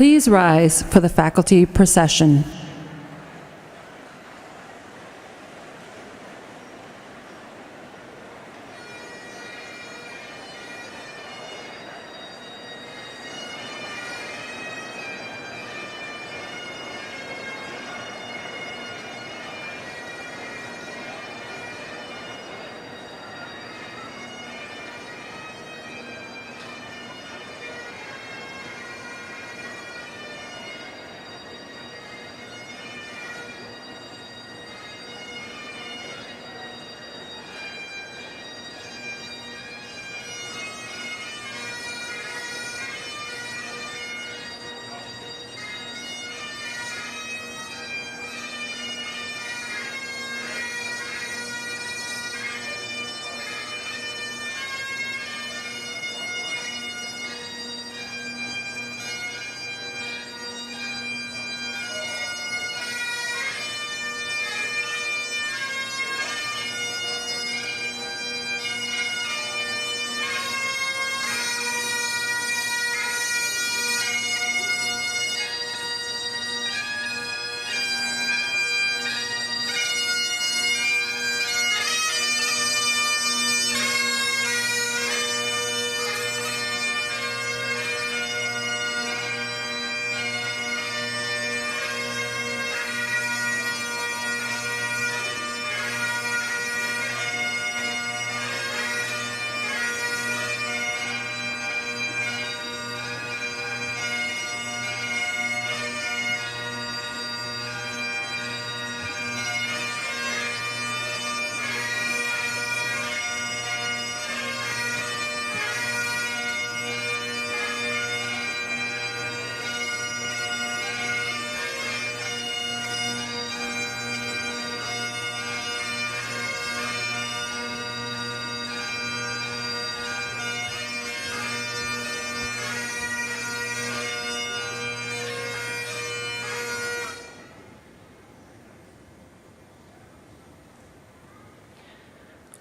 Please rise for the faculty procession.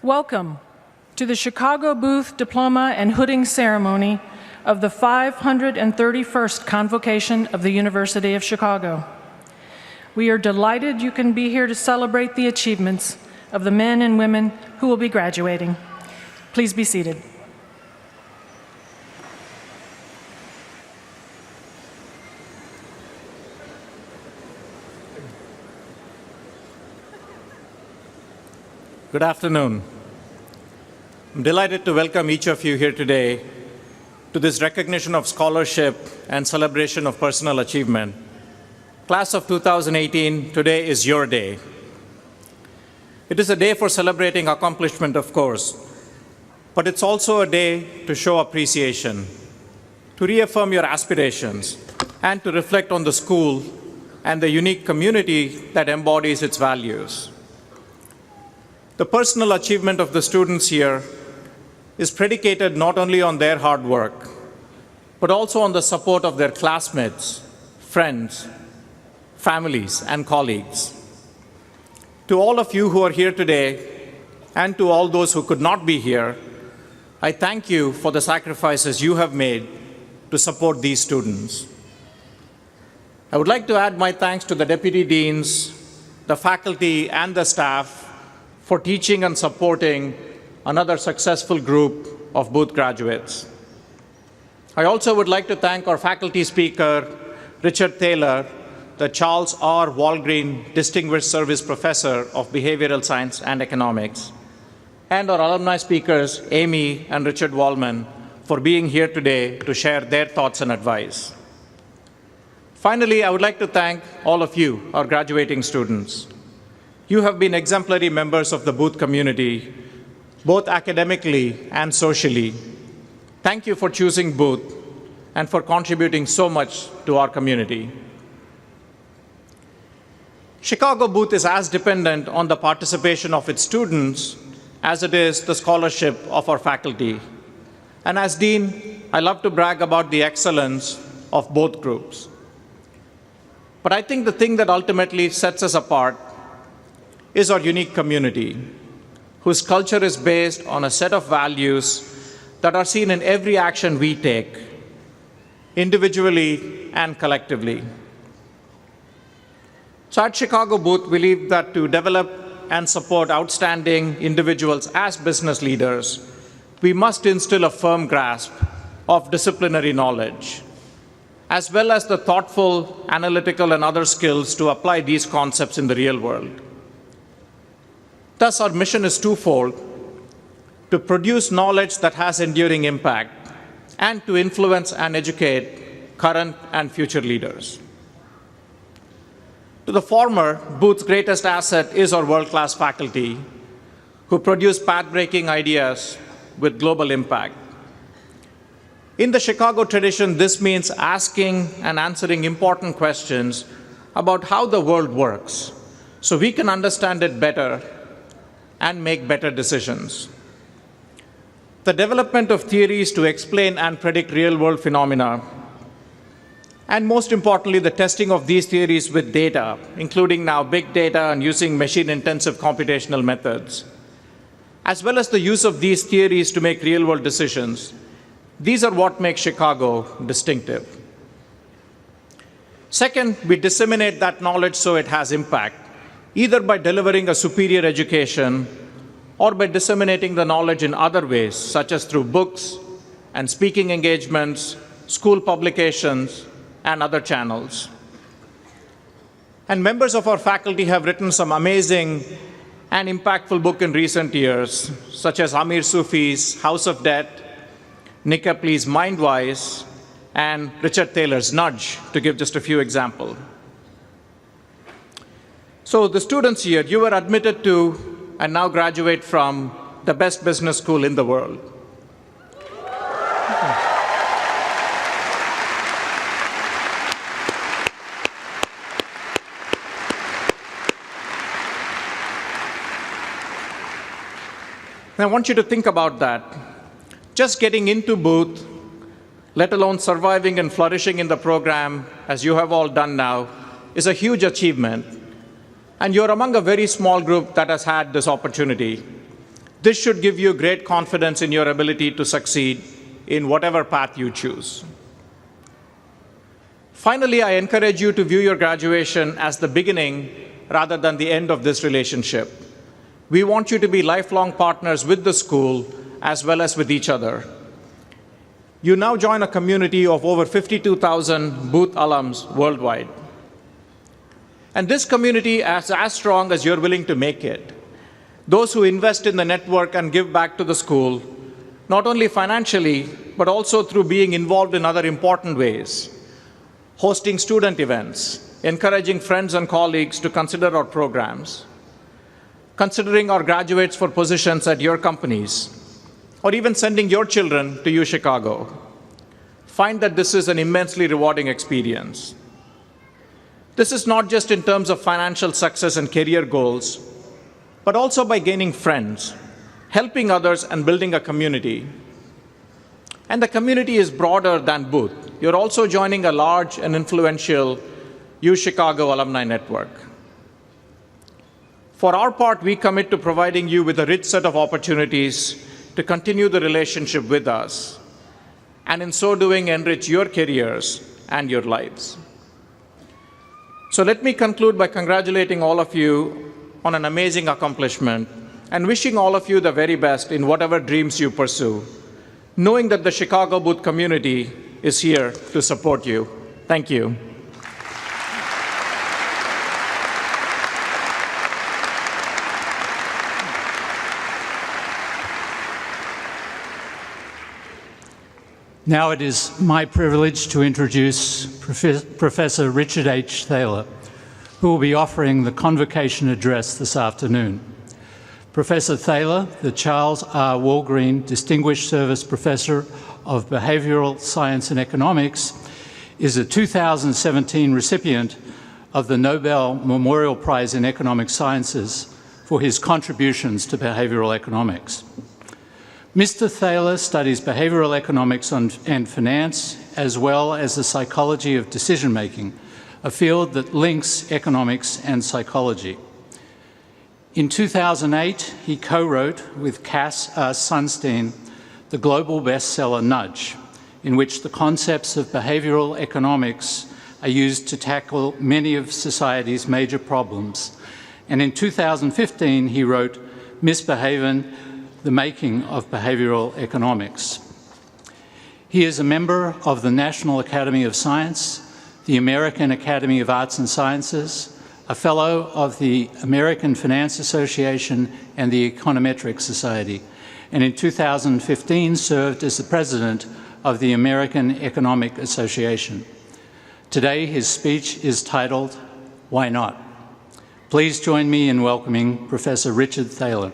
Welcome to the Chicago Booth Diploma and Hooding Ceremony of the 531st Convocation of the University of Chicago. We are delighted you can be here to celebrate the achievements of the men and women who will be graduating. Please be seated. Good afternoon. I'm delighted to welcome each of you here today to this recognition of scholarship and celebration of personal achievement. Class of 2018, today is your day. It is a day for celebrating accomplishment, of course, but it's also a day to show appreciation, to reaffirm your aspirations, and to reflect on the school and the unique community that embodies its values. The personal achievement of the students here is predicated not only on their hard work, but also on the support of their classmates, friends, families, and colleagues. To all of you who are here today, and to all those who could not be here, I thank you for the sacrifices you have made to support these students. I would like to add my thanks to the deputy deans, the faculty, and the staff for teaching and supporting another successful group of Booth graduates. I also would like to thank our faculty speaker, Richard Thaler, the Charles R. Walgreen Distinguished Service Professor of Behavioral Science and Economics, and our alumni speakers, Amy and Richard Wallman, for being here today to share their thoughts and advice. Finally, I would like to thank all of you, our graduating students. You have been exemplary members of the Booth community, both academically and socially. Thank you for choosing Booth and for contributing so much to our community. Chicago Booth is as dependent on the participation of its students as it is the scholarship of our faculty. And as Dean, I love to brag about the excellence of both groups. But I think the thing that ultimately sets us apart is our unique community, whose culture is based on a set of values that are seen in every action we take. individually and collectively. So at Chicago Booth, we believe that to develop and support outstanding individuals as business leaders, we must instill a firm grasp of disciplinary knowledge, as well as the thoughtful, analytical, and other skills to apply these concepts in the real world. Thus, our mission is twofold: to produce knowledge that has enduring impact and to influence and educate current and future leaders. To the former, Booth's greatest asset is our world-class faculty, who produce path-breaking ideas with global impact. In the Chicago tradition, this means asking and answering important questions about how the world works, so we can understand it better and make better decisions. The development of theories to explain and predict real-world phenomena, and most importantly, the testing of these theories with data, including now big data and using machine-intensive computational methods, as well as the use of these theories to make real-world decisions. These are what make Chicago distinctive. Second, we disseminate that knowledge so it has impact, either by delivering a superior education or by disseminating the knowledge in other ways, such as through books and speaking engagements, school publications, and other channels. And members of our faculty have written some amazing and impactful books in recent years, such as Amir Sufi's House of Debt, Nick Epley's Mindwise, and Richard Thaler's Nudge, to give just a few examples. So the students here, you were admitted to and now graduate from the best business school in the world. I want you to think about that. Just getting into Booth, let alone surviving and flourishing in the program, as you have all done now, is a huge achievement. And you're among a very small group that has had this opportunity. This should give you great confidence in your ability to succeed in whatever path you choose. Finally, I encourage you to view your graduation as the beginning rather than the end of this relationship. We want you to be lifelong partners with the school as well as with each other. You now join a community of over 52,000 Booth alums worldwide. And this community is as strong as you're willing to make it. Those who invest in the network and give back to the school, not only financially, but also through being involved in other important ways, hosting student events, encouraging friends and colleagues to consider our programs, considering our graduates for positions at your companies, or even sending your children to UChicago. Find that this is an immensely rewarding experience. This is not just in terms of financial success and career goals, but also by gaining friends, helping others, and building a community. And the community is broader than Booth. You're also joining a large and influential UChicago alumni network. For our part, we commit to providing you with a rich set of opportunities to continue the relationship with us, and in so doing, enrich your careers and your lives. So let me conclude by congratulating all of you on an amazing accomplishment and wishing all of you the very best in whatever dreams you pursue, knowing that the Chicago Booth community is here to support you. Thank you. Now it is my privilege to introduce Professor Richard H. Thaler, who will be offering the convocation address this afternoon. Professor Thaler, the Charles R. Walgreen Distinguished Service Professor of Behavioral Science and Economics, is a 2017 recipient of the Nobel Memorial Prize in Economic Sciences for his contributions to behavioral economics. Mr. Thaler studies behavioral economics and finance, as well as the psychology of decision-making, a field that links economics and psychology. In 2008, he co-wrote with Cass Sunstein the global bestseller Nudge, in which the concepts of behavioral economics are used to tackle many of society's major problems. And in 2015, he wrote Misbehavin', The Making of Behavioral Economics. He is a member of the National Academy of Science, the American Academy of Arts and Sciences, a fellow of the American Finance Association and the Econometric Society, and in 2015 served as the president of the American Economic Association. Today, his speech is titled, Why Not? Please join me in welcoming Professor Richard Thaler.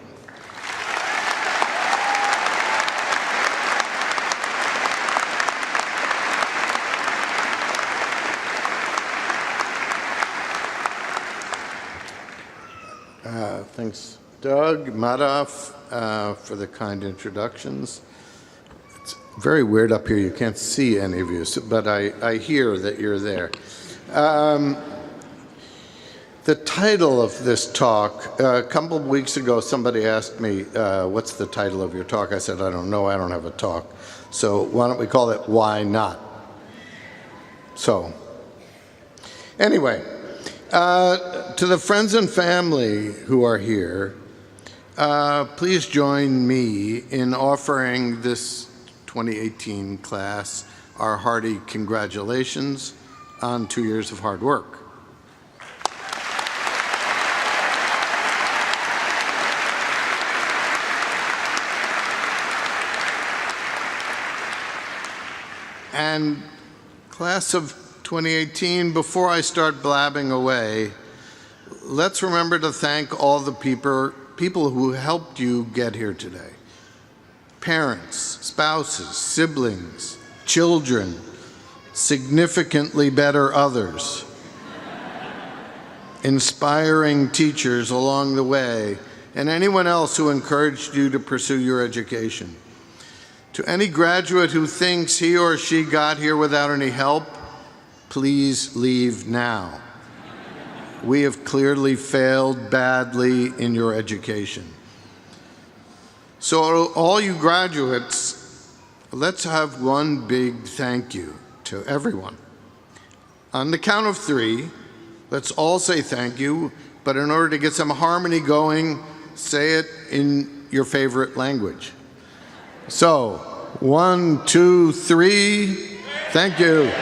Thanks, Doug, Madhav, for the kind introductions. It's very weird up here. You can't see any of you, but I hear that you're there. The title of this talk, a couple of weeks ago, somebody asked me, what's the title of your talk? I said, I don't know. I don't have a talk. So why don't we call it Why Not? So anyway, to the friends and family who are here, please join me in offering this 2018 class our hearty congratulations on 2 years of hard work. And class of 2018, before I start blabbing away, let's remember to thank all the people who helped you get here today. Parents, spouses, siblings, children, significantly better others, inspiring teachers along the way, and anyone else who encouraged you to pursue your education. To any graduate who thinks he or she got here without any help, please leave now. We have clearly failed badly in your education. So all you graduates, let's have one big thank you to everyone. On the count of 3, let's all say thank you, but in order to get some harmony going, say it in your favorite language. So, 1, 2, 3, thank you.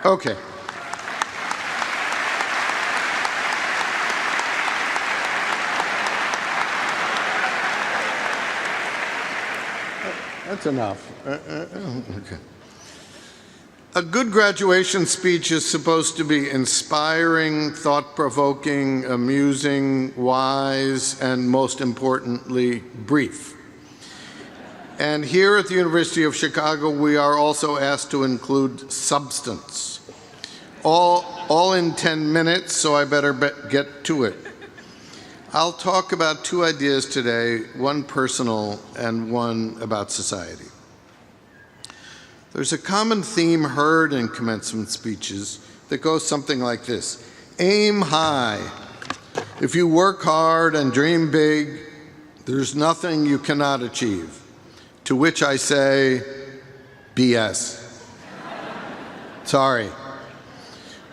Okay. That's enough. Okay. A good graduation speech is supposed to be inspiring, thought-provoking, amusing, wise, and most importantly, brief. And here at the University of Chicago, we are also asked to include substance. All in 10 minutes, so I better get to it. I'll talk about 2 ideas today, one personal and one about society. There's a common theme heard in commencement speeches that goes something like this: aim high. If you work hard and dream big, there's nothing you cannot achieve. To which I say, BS. Sorry.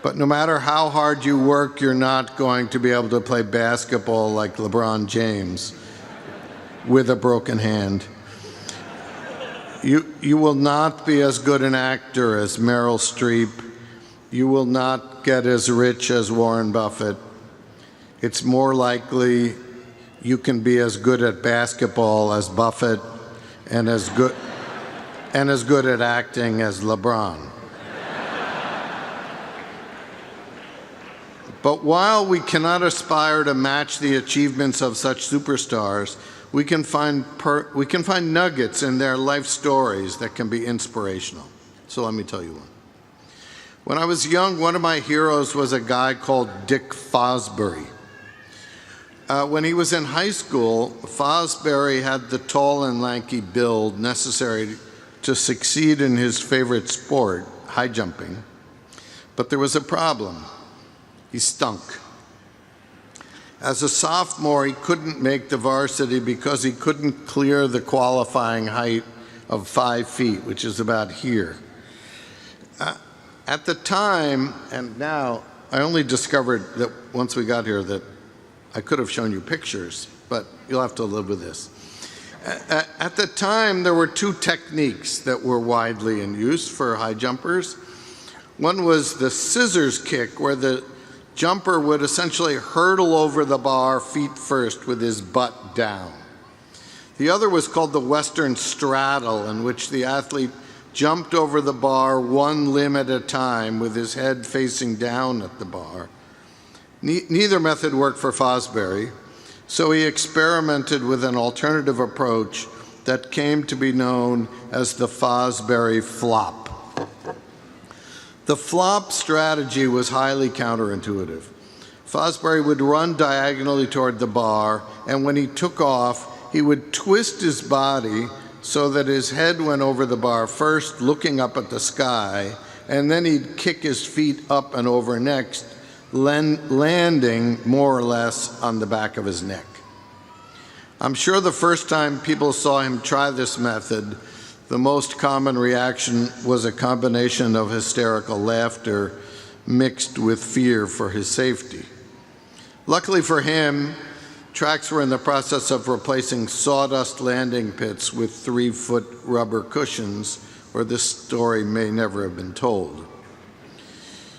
But no matter how hard you work, you're not going to be able to play basketball like LeBron James with a broken hand. You will not be as good an actor as Meryl Streep. You will not get as rich as Warren Buffett. It's more likely you can be as good at basketball as Buffett and as good at acting as LeBron. But while we cannot aspire to match the achievements of such superstars, we can find nuggets in their life stories that can be inspirational. So let me tell you one. When I was young, one of my heroes was a guy called Dick Fosbury. When he was in high school, Fosbury had the tall and lanky build necessary to succeed in his favorite sport, high jumping. But there was a problem. He stunk. As a sophomore, he couldn't make the varsity because he couldn't clear the qualifying height of 5 feet, which is about here. At the time, and now, I only discovered that once we got here that I could have shown you pictures, but you'll have to live with this. At the time, there were 2 techniques that were widely in use for high jumpers. One was the scissors kick, where the jumper would essentially hurdle over the bar feet first with his butt down. The other was called the Western straddle, in which the athlete jumped over the bar one limb at a time with his head facing down at the bar. Neither method worked for Fosbury, so he experimented with an alternative approach that came to be known as the Fosbury flop. The flop strategy was highly counterintuitive. Fosbury would run diagonally toward the bar, and when he took off, he would twist his body so that his head went over the bar first, looking up at the sky, and then he'd kick his feet up and over next, landing more or less on the back of his neck. I'm sure the first time people saw him try this method, the most common reaction was a combination of hysterical laughter mixed with fear for his safety. Luckily for him, tracks were in the process of replacing sawdust landing pits with 3-foot rubber cushions, or this story may never have been told.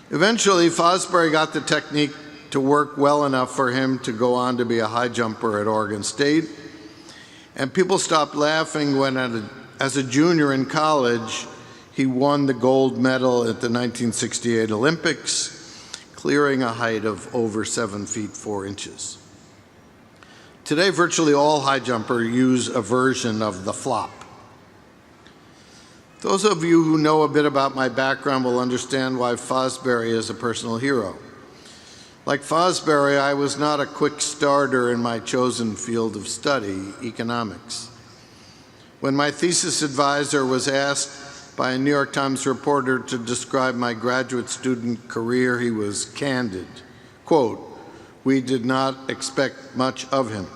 Eventually, Fosbury got the technique to work well enough for him to go on to be a high jumper at Oregon State, and people stopped laughing when, as a junior in college, he won the gold medal at the 1968 Olympics, clearing a height of over 7 feet 4 inches. Today, virtually all high jumpers use a version of the flop. Those of you who know a bit about my background will understand why Fosbury is a personal hero. Like Fosbury, I was not a quick starter in my chosen field of study, economics. When my thesis advisor was asked by a New York Times reporter to describe my graduate student career, he was candid. Quote, "We did not expect much of him."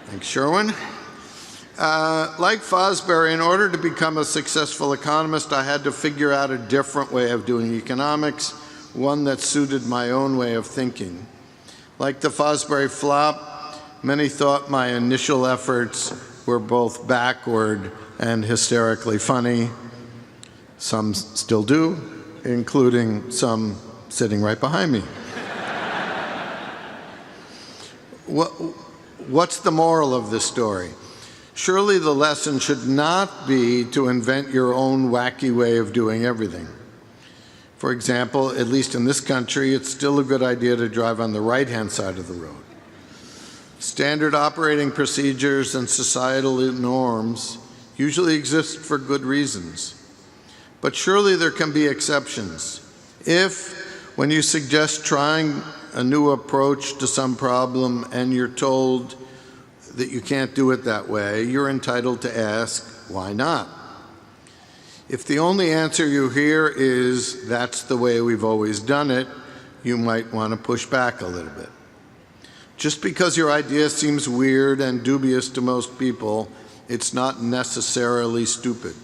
Thanks, Sherwin. Like Fosbury, in order to become a successful economist, I had to figure out a different way of doing economics, one that suited my own way of thinking. Like the Fosbury flop, many thought my initial efforts were both backward and hysterically funny. Some still do, including some sitting right behind me. What's the moral of this story? Surely the lesson should not be to invent your own wacky way of doing everything. For example, at least in this country, it's still a good idea to drive on the right-hand side of the road. Standard operating procedures and societal norms usually exist for good reasons. But surely there can be exceptions. If, when you suggest trying a new approach to some problem and you're told that you can't do it that way, you're entitled to ask, why not? If the only answer you hear is, that's the way we've always done it, you might want to push back a little bit. Just because your idea seems weird and dubious to most people, it's not necessarily stupid.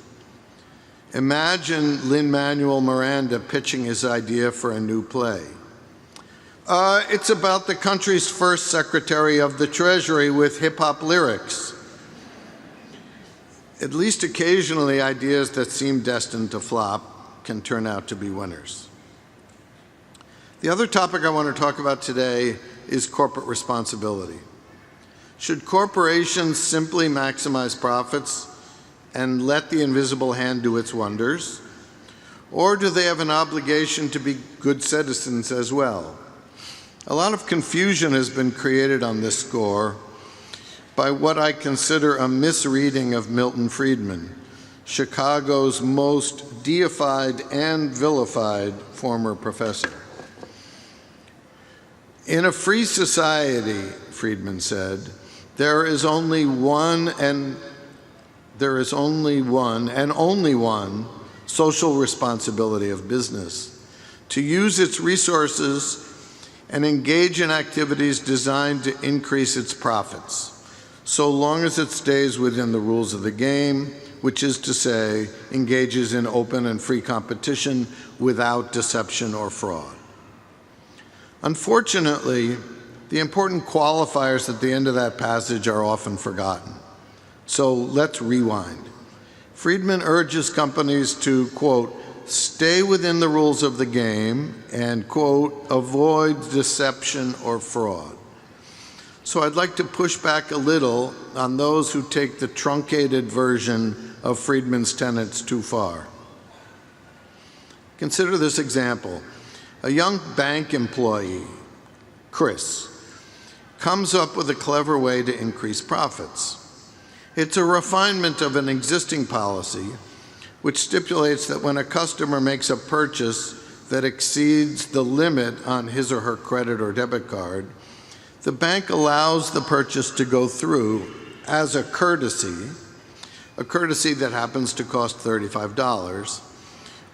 Imagine Lin-Manuel Miranda pitching his idea for a new play. It's about the country's first Secretary of the Treasury with hip-hop lyrics. At least occasionally, ideas that seem destined to flop can turn out to be winners. The other topic I want to talk about today is corporate responsibility. Should corporations simply maximize profits and let the invisible hand do its wonders? Or do they have an obligation to be good citizens as well? A lot of confusion has been created on this score by what I consider a misreading of Milton Friedman, Chicago's most deified and vilified former professor. In a free society, Friedman said, there is only one social responsibility of business: to use its resources and engage in activities designed to increase its profits. so long as it stays within the rules of the game, which is to say, engages in open and free competition without deception or fraud. Unfortunately, the important qualifiers at the end of that passage are often forgotten. So let's rewind. Friedman urges companies to, quote, stay within the rules of the game and, quote, avoid deception or fraud. So I'd like to push back a little on those who take the truncated version of Friedman's tenets too far. Consider this example. A young bank employee, Chris, comes up with a clever way to increase profits. It's a refinement of an existing policy which stipulates that when a customer makes a purchase that exceeds the limit on his or her credit or debit card, the bank allows the purchase to go through as a courtesy that happens to cost $35,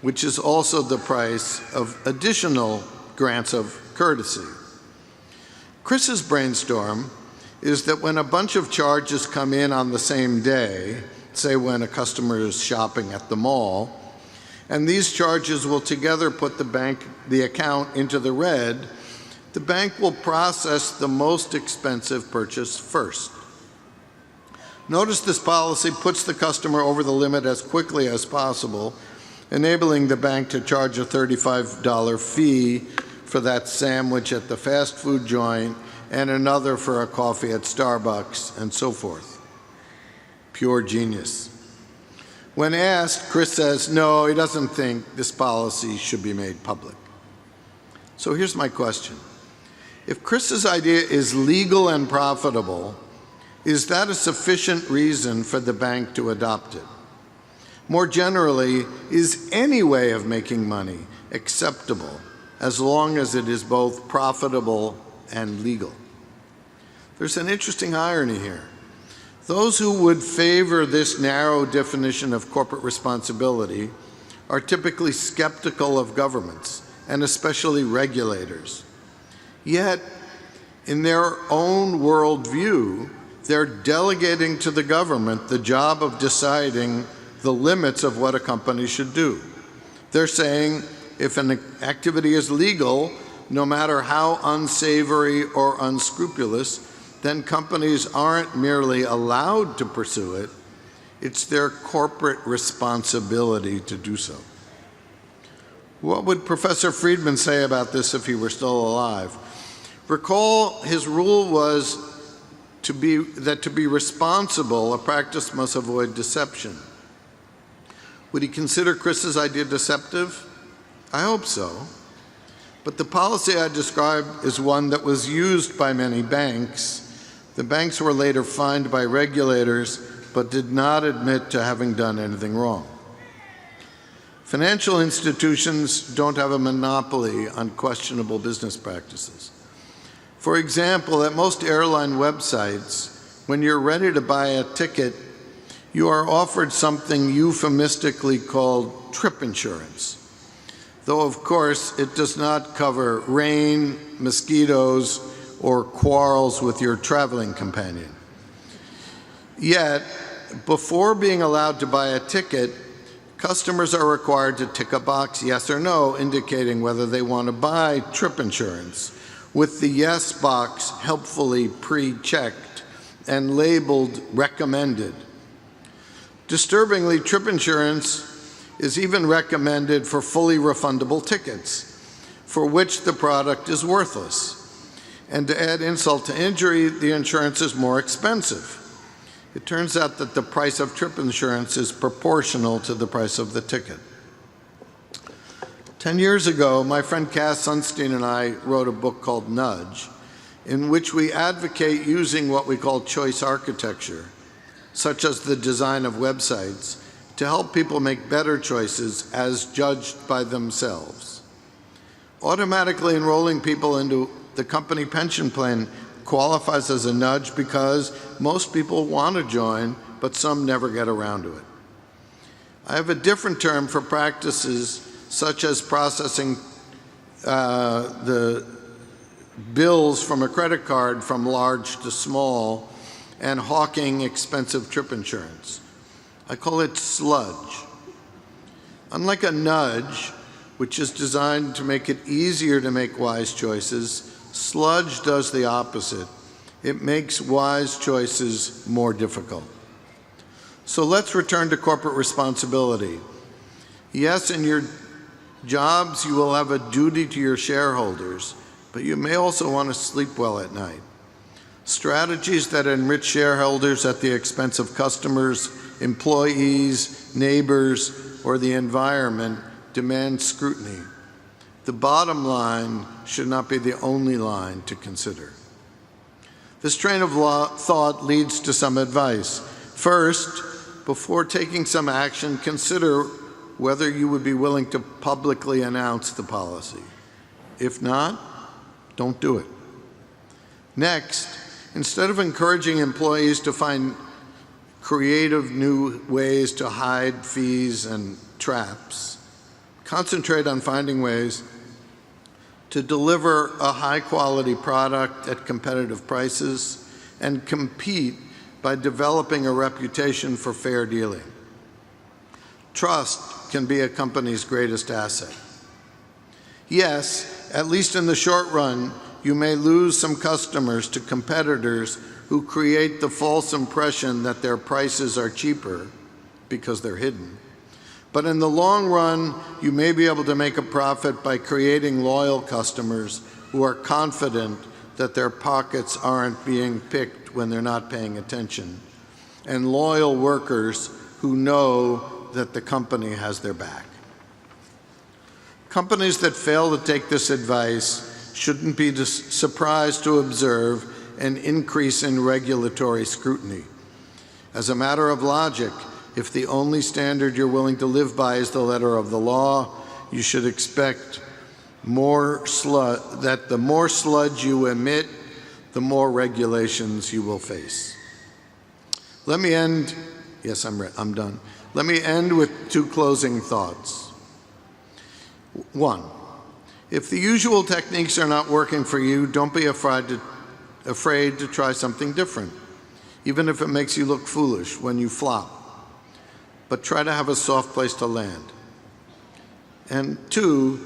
which is also the price of additional grants of courtesy. Chris's brainstorm is that when a bunch of charges come in on the same day, say when a customer is shopping at the mall, and these charges will together put the account into the red, the bank will process the most expensive purchase first. Notice this policy puts the customer over the limit as quickly as possible, enabling the bank to charge a $35 fee for that sandwich at the fast food joint and another for a coffee at Starbucks, and so forth. Pure genius. When asked, Chris says no, he doesn't think this policy should be made public. So here's my question. If Chris's idea is legal and profitable, is that a sufficient reason for the bank to adopt it? More generally, is any way of making money acceptable as long as it is both profitable and legal? There's an interesting irony here. Those who would favor this narrow definition of corporate responsibility are typically skeptical of governments, and especially regulators. Yet, in their own worldview, they're delegating to the government the job of deciding the limits of what a company should do. They're saying if an activity is legal, no matter how unsavory or unscrupulous, then companies aren't merely allowed to pursue it, it's their corporate responsibility to do so. What would Professor Friedman say about this if he were still alive? Recall his rule was to be responsible, a practice must avoid deception. Would he consider Chris's idea deceptive? I hope so. But the policy I described is one that was used by many banks. The banks were later fined by regulators, but did not admit to having done anything wrong. Financial institutions don't have a monopoly on questionable business practices. For example, at most airline websites, when you're ready to buy a ticket, you are offered something euphemistically called trip insurance. Though, of course, it does not cover rain, mosquitoes, or quarrels with your traveling companion. Yet, before being allowed to buy a ticket, customers are required to tick a box, yes or no, indicating whether they want to buy trip insurance, with the yes box helpfully pre-checked and labeled recommended. Disturbingly, trip insurance is even recommended for fully refundable tickets, for which the product is worthless. And to add insult to injury, the insurance is more expensive. It turns out that the price of trip insurance is proportional to the price of the ticket. 10 years ago, my friend Cass Sunstein and I wrote a book called Nudge, in which we advocate using what we call choice architecture, such as the design of websites, to help people make better choices as judged by themselves. Automatically enrolling people into the company pension plan qualifies as a nudge because most people want to join, but some never get around to it. I have a different term for practices such as processing the bills from a credit card from large to small and hawking expensive trip insurance. I call it sludge. Unlike a nudge, which is designed to make it easier to make wise choices, sludge does the opposite. It makes wise choices more difficult. So let's return to corporate responsibility. Yes, in your jobs, you will have a duty to your shareholders, but you may also want to sleep well at night. Strategies that enrich shareholders at the expense of customers, employees, neighbors, or the environment demand scrutiny. The bottom line should not be the only line to consider. This train of thought leads to some advice. First, before taking some action, consider whether you would be willing to publicly announce the policy. If not, don't do it. Next, instead of encouraging employees to find creative new ways to hide fees and traps, concentrate on finding ways to deliver a high-quality product at competitive prices and compete by developing a reputation for fair dealing. Trust can be a company's greatest asset. Yes, at least in the short run, you may lose some customers to competitors who create the false impression that their prices are cheaper because they're hidden. But in the long run, you may be able to make a profit by creating loyal customers who are confident that their pockets aren't being picked when they're not paying attention, and loyal workers who know that the company has their back. Companies that fail to take this advice shouldn't be surprised to observe an increase in regulatory scrutiny. As a matter of logic, if the only standard you're willing to live by is the letter of the law, you should expect that the more sludge you emit, the more regulations you will face. Let me end, yes, I'm done. Let me end with two closing thoughts. One, if the usual techniques are not working for you, don't be afraid to try something different, even if it makes you look foolish when you flop. But try to have a soft place to land. And two,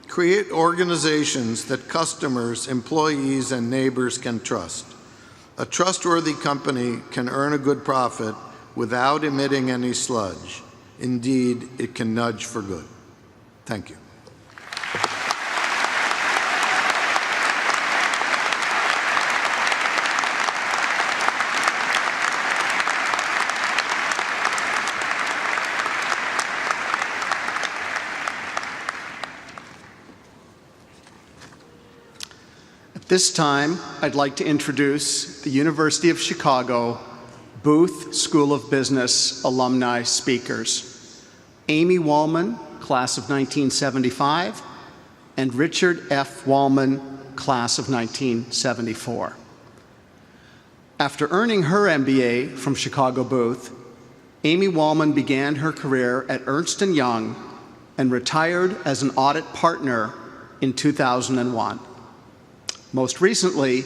create organizations that customers, employees, and neighbors can trust. A trustworthy company can earn a good profit without emitting any sludge. Indeed, it can nudge for good. Thank you. This time, I'd like to introduce the University of Chicago Booth School of Business alumni speakers, Amy Wallman, class of 1975, and Richard F. Wallman, class of 1974. After earning her MBA from Chicago Booth, Amy Wallman began her career at Ernst & Young and retired as an audit partner in 2001. Most recently,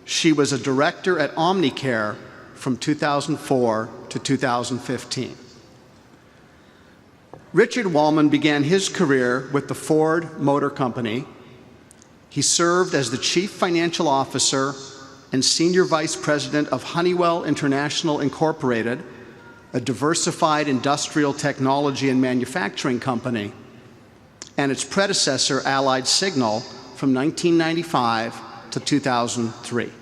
she was a director at Omnicare from 2004 to 2015. Richard Wallman began his career with the Ford Motor Company. He served as the Chief Financial Officer and Senior Vice President of Honeywell International Incorporated, a diversified industrial technology and manufacturing company, and its predecessor, Allied Signal, from 1995 to 2003.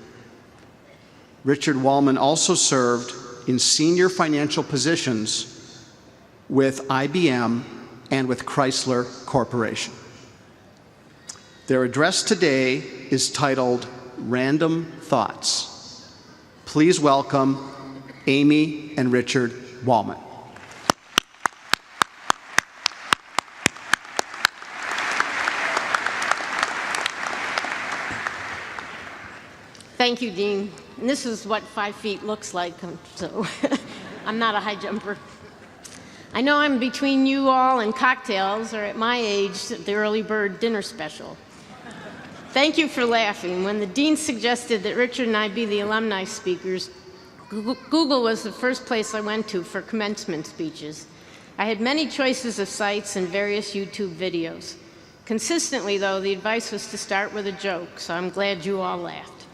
Richard Wallman also served in senior financial positions with IBM and with Chrysler Corporation. Their address today is titled Random Thoughts. Please welcome Amy and Richard Wallman. Thank you, Dean. And this is what 5 feet looks like, so I'm not a high jumper. I know I'm between you all and cocktails, or at my age, the early bird dinner special. Thank you for laughing. When the dean suggested that Richard and I be the alumni speakers, Google was the first place I went to for commencement speeches. I had many choices of sites and various YouTube videos. Consistently, though, the advice was to start with a joke, so I'm glad you all laughed.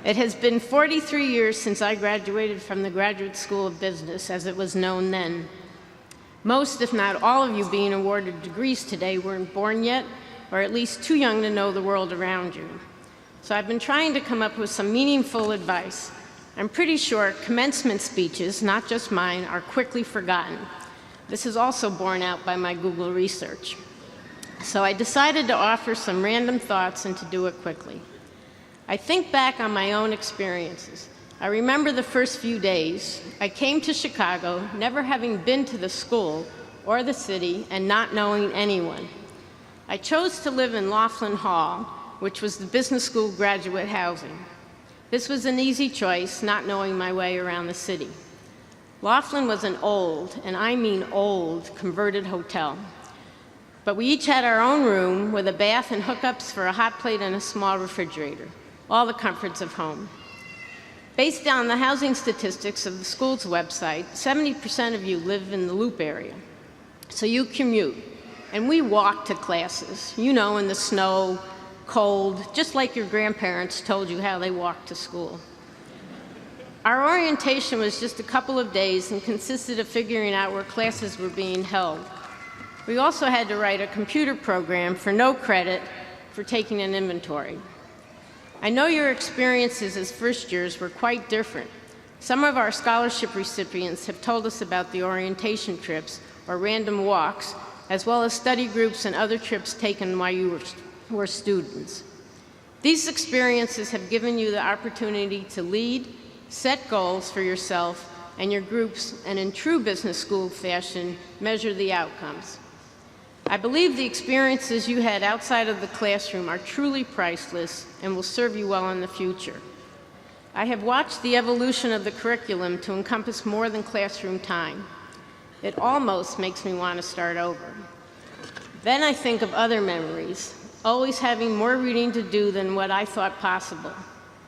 It has been 43 years since I graduated from the Graduate School of Business, as it was known then. Most, if not all of you being awarded degrees today weren't born yet, or at least too young to know the world around you. So I've been trying to come up with some meaningful advice. I'm pretty sure commencement speeches, not just mine, are quickly forgotten. This is also borne out by my Google research. So I decided to offer some random thoughts and to do it quickly. I think back on my own experiences. I remember the first few days. I came to Chicago, never having been to the school or the city and not knowing anyone. I chose to live in Laughlin Hall, which was the business school graduate housing. This was an easy choice, not knowing my way around the city. Laughlin was an old, and I mean old, converted hotel. But we each had our own room with a bath and hookups for a hot plate and a small refrigerator, all the comforts of home. Based on the housing statistics of the school's website, 70% of you live in the Loop area. So you commute, and we walk to classes, you know, in the snow, cold, just like your grandparents told you how they walked to school. Our orientation was just a couple of days and consisted of figuring out where classes were being held. We also had to write a computer program for no credit for taking an inventory. I know your experiences as first years were quite different. Some of our scholarship recipients have told us about the orientation trips or random walks, as well as study groups and other trips taken while you were students. These experiences have given you the opportunity to lead, set goals for yourself and your groups, and in true business school fashion, measure the outcomes. I believe the experiences you had outside of the classroom are truly priceless and will serve you well in the future. I have watched the evolution of the curriculum to encompass more than classroom time. It almost makes me want to start over. Then I think of other memories, always having more reading to do than what I thought possible,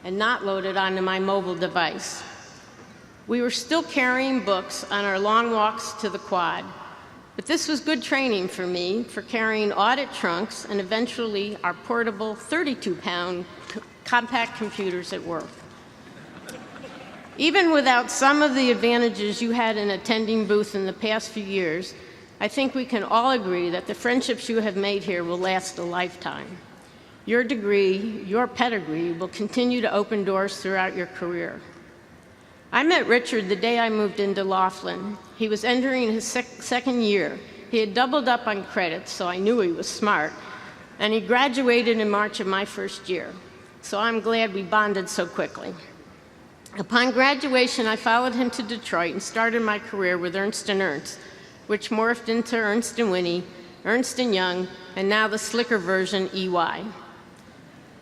and not loaded onto my mobile device. We were still carrying books on our long walks to the quad, but this was good training for me for carrying audit trunks and eventually our portable 32-pound compact computers at work. Even without some of the advantages you had in attending Booth in the past few years, I think we can all agree that the friendships you have made here will last a lifetime. Your degree, your pedigree, will continue to open doors throughout your career. I met Richard the day I moved into Laughlin. He was entering his second year. He had doubled up on credits, so I knew he was smart, and he graduated in March of my first year. So I'm glad we bonded so quickly. Upon graduation, I followed him to Detroit and started my career with Ernst & Ernst, which morphed into Ernst & Winnie, Ernst & Young, and now the slicker version, EY.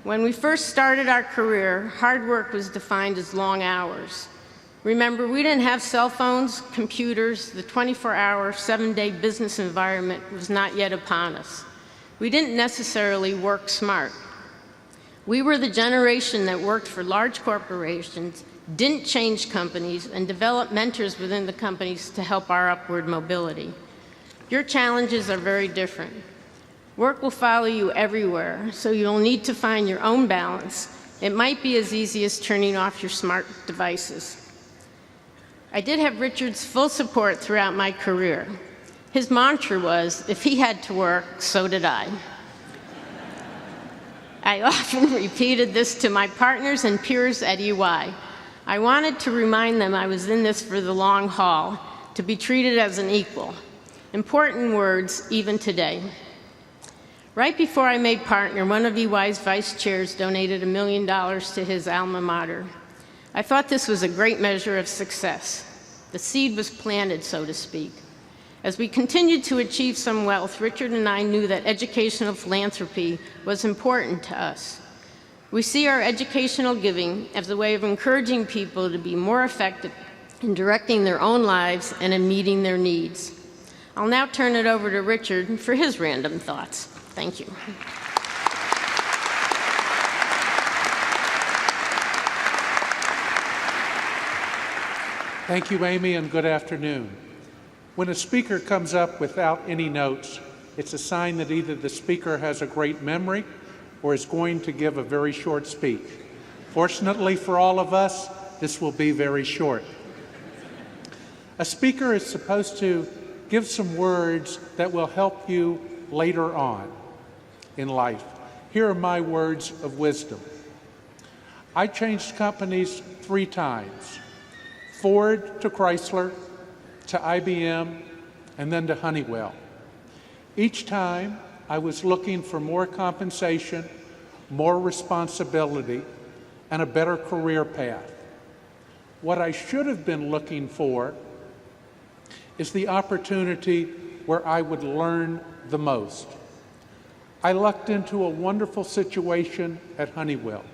When we first started our career, hard work was defined as long hours. Remember, we didn't have cell phones, computers, the 24-hour, 7-day business environment was not yet upon us. We didn't necessarily work smart. We were the generation that worked for large corporations, didn't change companies, and developed mentors within the companies to help our upward mobility. Your challenges are very different. Work will follow you everywhere, so you'll need to find your own balance. It might be as easy as turning off your smart devices. I did have Richard's full support throughout my career. His mantra was, if he had to work, so did I. I often repeated this to my partners and peers at EY. I wanted to remind them I was in this for the long haul, to be treated as an equal. Important words, even today. Right before I made partner, one of EY's vice chairs donated $1 million to his alma mater. I thought this was a great measure of success. The seed was planted, so to speak. As we continued to achieve some wealth, Richard and I knew that educational philanthropy was important to us. We see our educational giving as a way of encouraging people to be more effective in directing their own lives and in meeting their needs. I'll now turn it over to Richard for his random thoughts. Thank you. Thank you, Amy, and good afternoon. When a speaker comes up without any notes, it's a sign that either the speaker has a great memory or is going to give a very short speech. Fortunately for all of us, this will be very short. A speaker is supposed to give some words that will help you later on in life. Here are my words of wisdom. I changed companies 3 times. Ford to Chrysler, to IBM, and then to Honeywell. Each time, I was looking for more compensation, more responsibility, and a better career path. What I should have been looking for is the opportunity where I would learn the most. I lucked into a wonderful situation at Honeywell.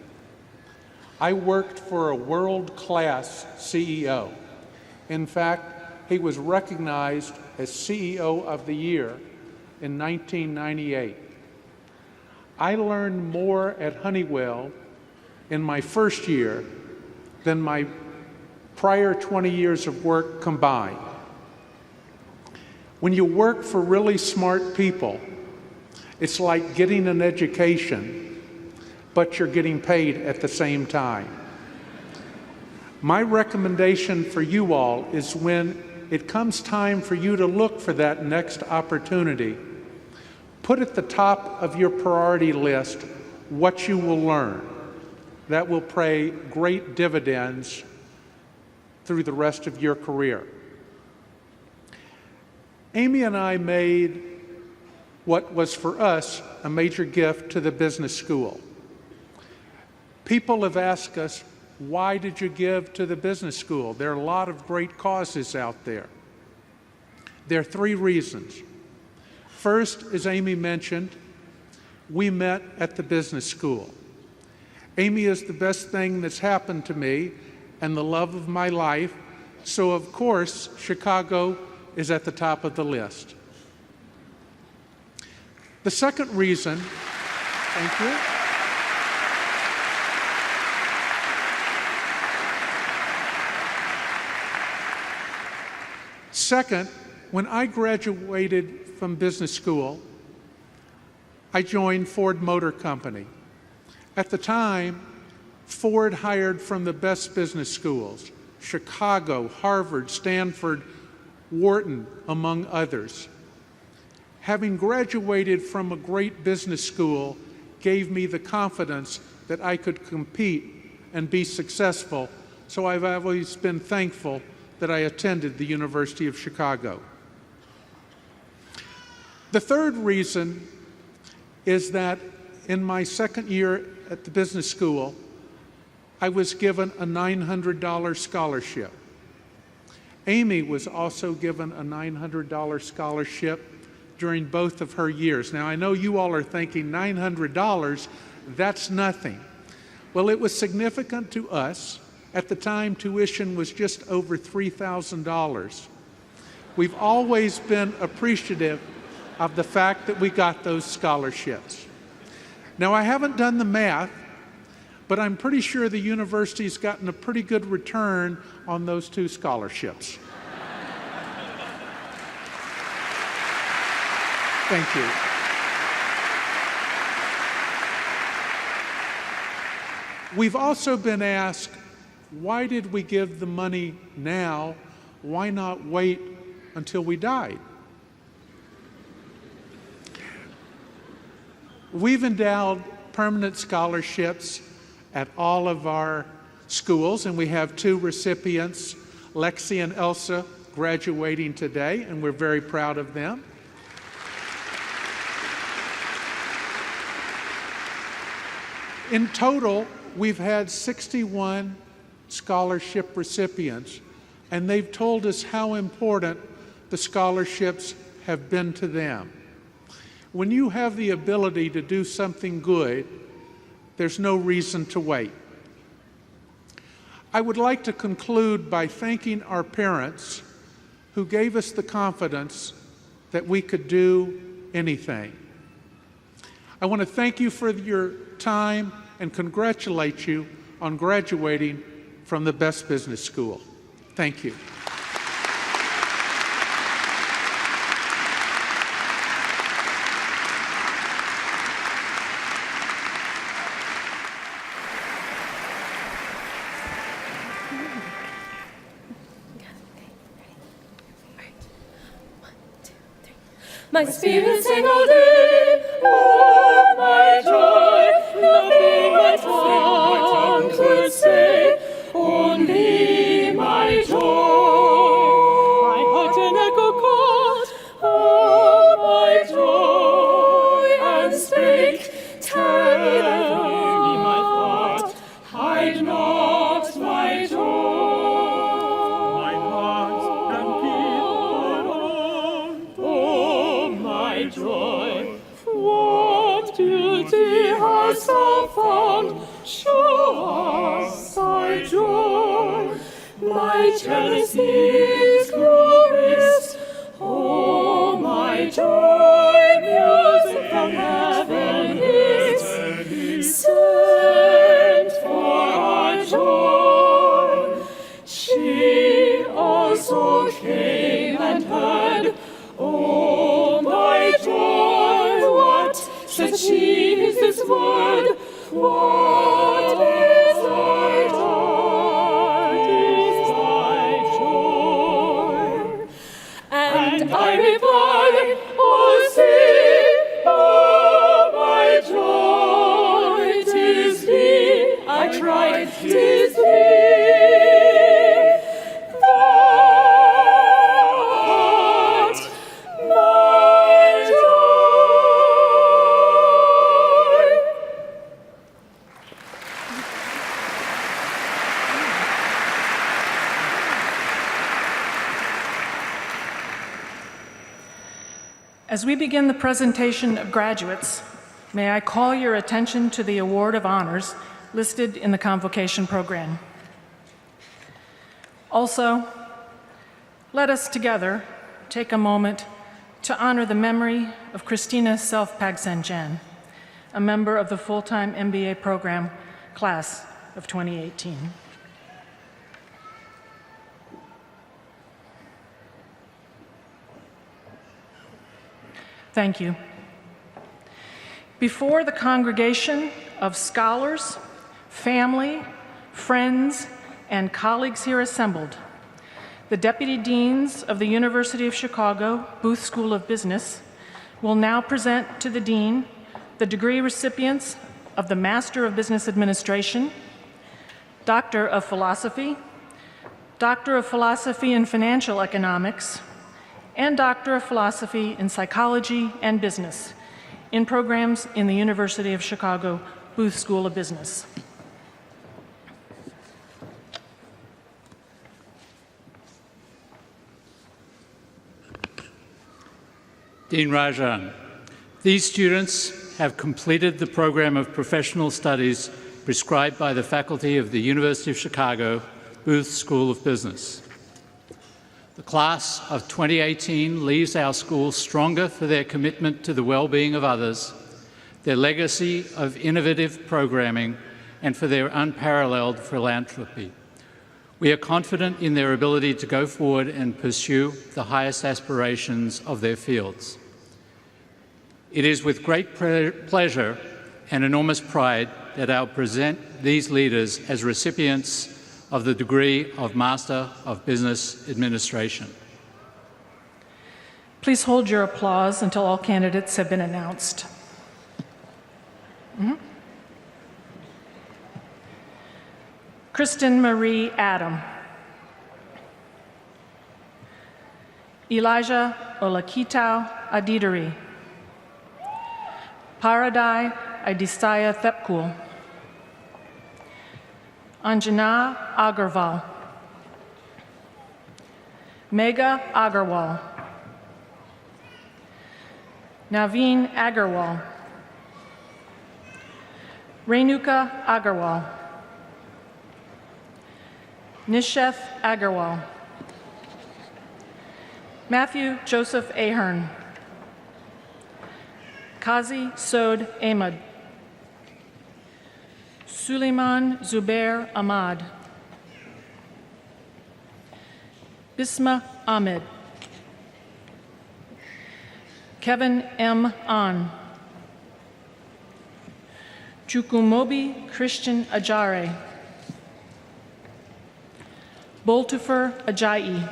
I worked for a world-class CEO. In fact, he was recognized as CEO of the Year in 1998. I learned more at Honeywell in my first year than my prior 20 years of work combined. When you work for really smart people, it's like getting an education, but you're getting paid at the same time. My recommendation for you all is when it comes time for you to look for that next opportunity, put at the top of your priority list what you will learn. That will pay great dividends through the rest of your career. Amy and I made what was for us a major gift to the business school. People have asked us, why did you give to the business school? There are a lot of great causes out there. There are 3 reasons. First, as Amy mentioned, we met at the business school. Amy is the best thing that's happened to me and the love of my life, so of course, Chicago is at the top of the list. The second reason, thank you. Second, when I graduated from business school, I joined Ford Motor Company. At the time, Ford hired from the best business schools, Chicago, Harvard, Stanford, Wharton, among others. Having graduated from a great business school gave me the confidence that I could compete and be successful, so I've always been thankful that I attended the University of Chicago. The third reason is that in my second year at the business school, I was given a $900 scholarship. Amy was also given a $900 scholarship during both of her years. Now, I know you all are thinking $900, that's nothing. Well, it was significant to us. At the time, tuition was just over $3,000. We've always been appreciative of the fact that we got those scholarships. Now, I haven't done the math, but I'm pretty sure the university's gotten a pretty good return on those 2 scholarships. Thank you. We've also been asked, why did we give the money now? Why not wait until we died? We've endowed permanent scholarships at all of our schools, and we have 2 recipients, Lexi and Elsa, graduating today, and we're very proud of them. In total, we've had 61 scholarship recipients, and they've told us how important the scholarships have been to them. When you have the ability to do something good, there's no reason to wait. I would like to conclude by thanking our parents who gave us the confidence that we could do anything. I want to thank you for your time and congratulate you on graduating from the best business school. Thank you. My spirit sang all day, oh my joy, nothing my tongue could say, only my joy. My heart an echo caught, oh my joy, and spake, tell me my thought, hide not my joy. My heart and keep my joy. What beauty hast thou found? Show us thy joy. My jealousy is glorious. Oh, my joy, music from heaven is sent for our joy. She also came and heard. Oh, my joy, what said she is this word? What is thy heart, is thy joy? And I replied, oh, see, oh, my joy, 'tis thee. I cried, 'tis thee. As we begin the presentation of graduates, may I call your attention to the award of honors listed in the convocation program. Also, let us together take a moment to honor the memory of Christina Self-Pagsanjan, a member of the full-time MBA program class of 2018. Thank you. Before the congregation of scholars, family, friends, and colleagues here assembled, the Deputy Deans of the University of Chicago Booth School of Business will now present to the Dean the degree recipients of the Master of Business Administration, Doctor of Philosophy, Doctor of Philosophy in Financial Economics, and Doctor of Philosophy in Psychology and Business in programs in the University of Chicago Booth School of Business. Dean Rajan, these students have completed the program of professional studies prescribed by the faculty of the University of Chicago Booth School of Business. The class of 2018 leaves our school stronger for their commitment to the well-being of others, their legacy of innovative programming, and for their unparalleled philanthropy. We are confident in their ability to go forward and pursue the highest aspirations of their fields. It is with great pleasure and enormous pride that I'll present these leaders as recipients of the degree of Master of Business Administration. Please hold your applause until all candidates have been announced. Kristen Marie Adam. Elijah Olakitau Adidari. Paradai Adistaya Thepkul. Anjana Agarwal. Megha Agarwal. Naveen Agarwal. Renuka Agarwal. Nisheth Agarwal. Matthew Joseph Ahern. Kazi Sod Ahmad. Suleiman Zubair Ahmad. Bisma Ahmed. Kevin M. An. Chukwumobi Christian Ajare. Boltufer Ajayi.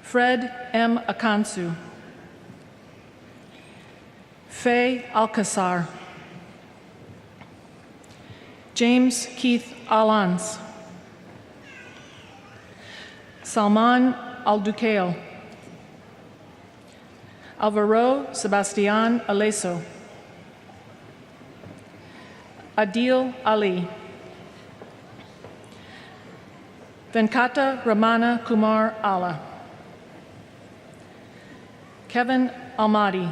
Fred M. Akansu. Faye Alcazar. James Keith Alans. Salman Aldukail. Alvaro Sebastian Aleso. Adil Ali. Venkata Ramana Kumar Ala. Kevin Almadi.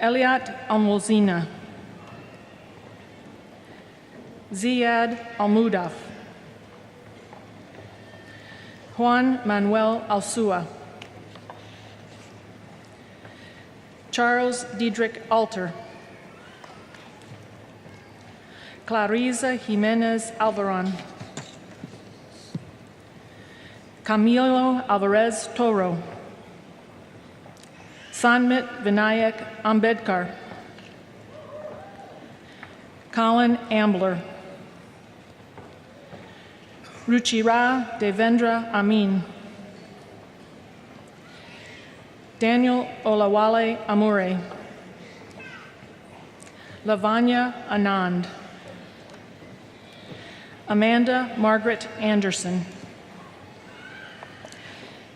Eliat Almolzina. Ziad Almudaf. Juan Manuel Alsua. Charles Diedrich Alter. Clarisa Jimenez Alvaron. Camilo Alvarez Toro. Sanmit Vinayak Ambedkar. Colin Ambler. Ruchira Devendra Amin. Daniel Olawale Amure. Lavanya Anand. Amanda Margaret Anderson.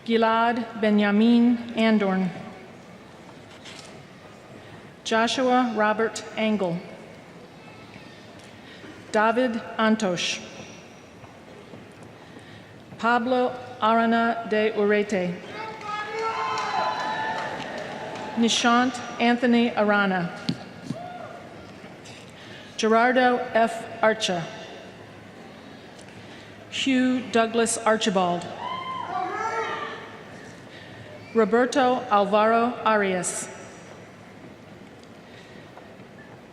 Gilad Benjamin Andorn. Joshua Robert Engel. David Antosh. Pablo Arana de Urete. Nishant Anthony Arana. Gerardo F. Archa. Hugh Douglas Archibald. Roberto Alvaro Arias.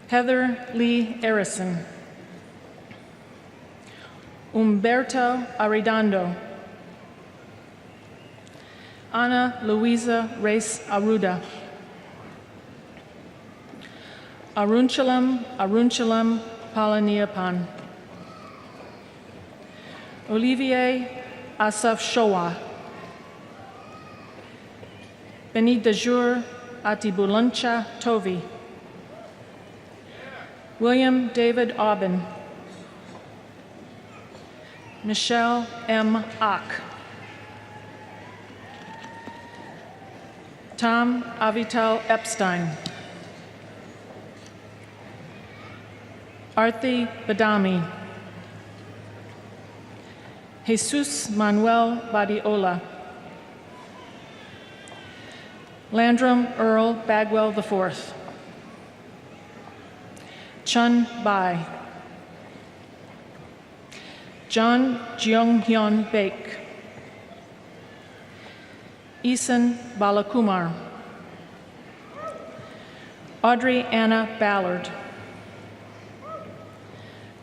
Heather Lee Arison. Umberto Arredondo. Ana Luisa Reyes Arruda. Arunchalam Palaniapan. Olivier Asaf Showa. Benidajur Atibulancha Tovi. William David Aubin. Michelle M. Ock. Tom Avital Epstein. Arthi Badami. Jesus Manuel Badiola. Landrum Earl Bagwell IV. Chun Bai. John Jeonghyun Baek. Isan Balakumar. Audrey Anna Ballard.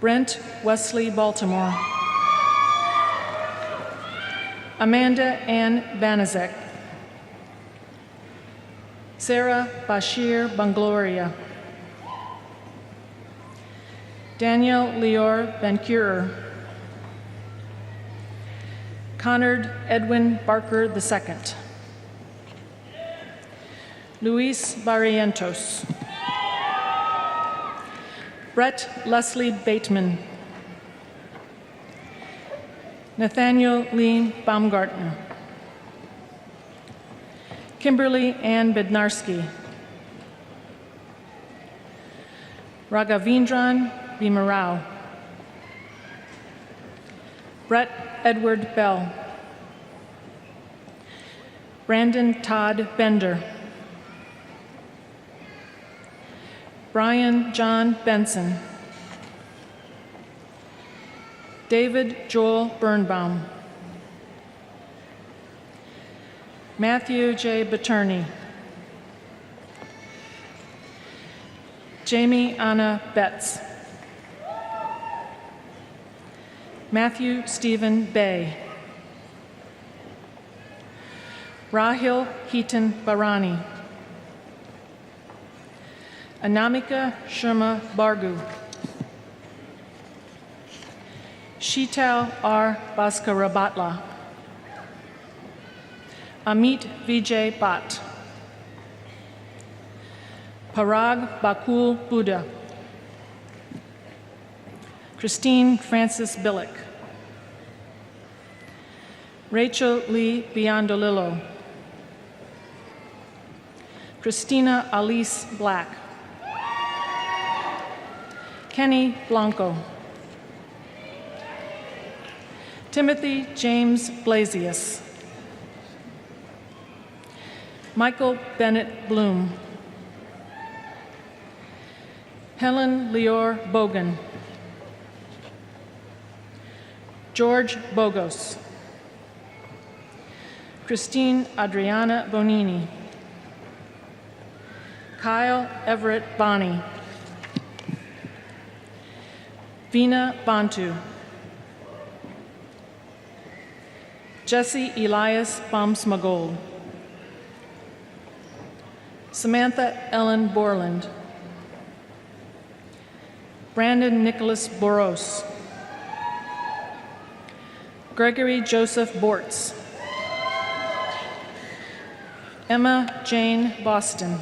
Brent Wesley Baltimore. Amanda Ann Banazek. Sarah Bashir Bangloria. Daniel Leor Bencurer. Conard Edwin Barker II. Luis Barrientos. Brett Leslie Bateman. Nathaniel Lee Baumgartner. Kimberly Ann Bednarski. Raghavendran Bimarao. Brett Edward Bell. Brandon Todd Bender. Brian John Benson. David Joel Birnbaum. Matthew J. Boturney. Jamie Anna Betts. Matthew Stephen Bay. Rahil Heaton Barani. Anamika Sharma Bargu. Sheetal R. Baskarabatla. Amit Vijay Bhatt. Parag Bakul Buddha. Christine Francis Billick. Rachel Lee Biondolillo. Christina Alice Black. Kenny Blanco. Timothy James Blasius. Michael Bennett Bloom. Helen Leor Bogan. George Bogos. Christine Adriana Bonini. Kyle Everett Bonney. Vina Bantu. Jesse Elias Baumsmagold. Samantha Ellen Borland. Brandon Nicholas Boros. Gregory Joseph Bortz. Emma Jane Boston.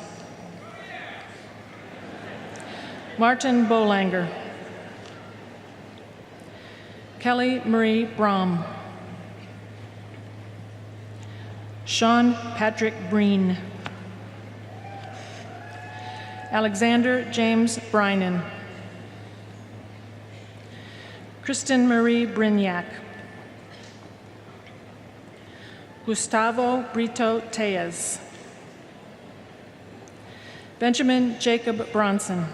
Martin Bolanger. Kelly Marie Brom. Sean Patrick Breen. Alexander James Brynan. Kristen Marie Brignac. Gustavo Brito Tejas. Benjamin Jacob Bronson.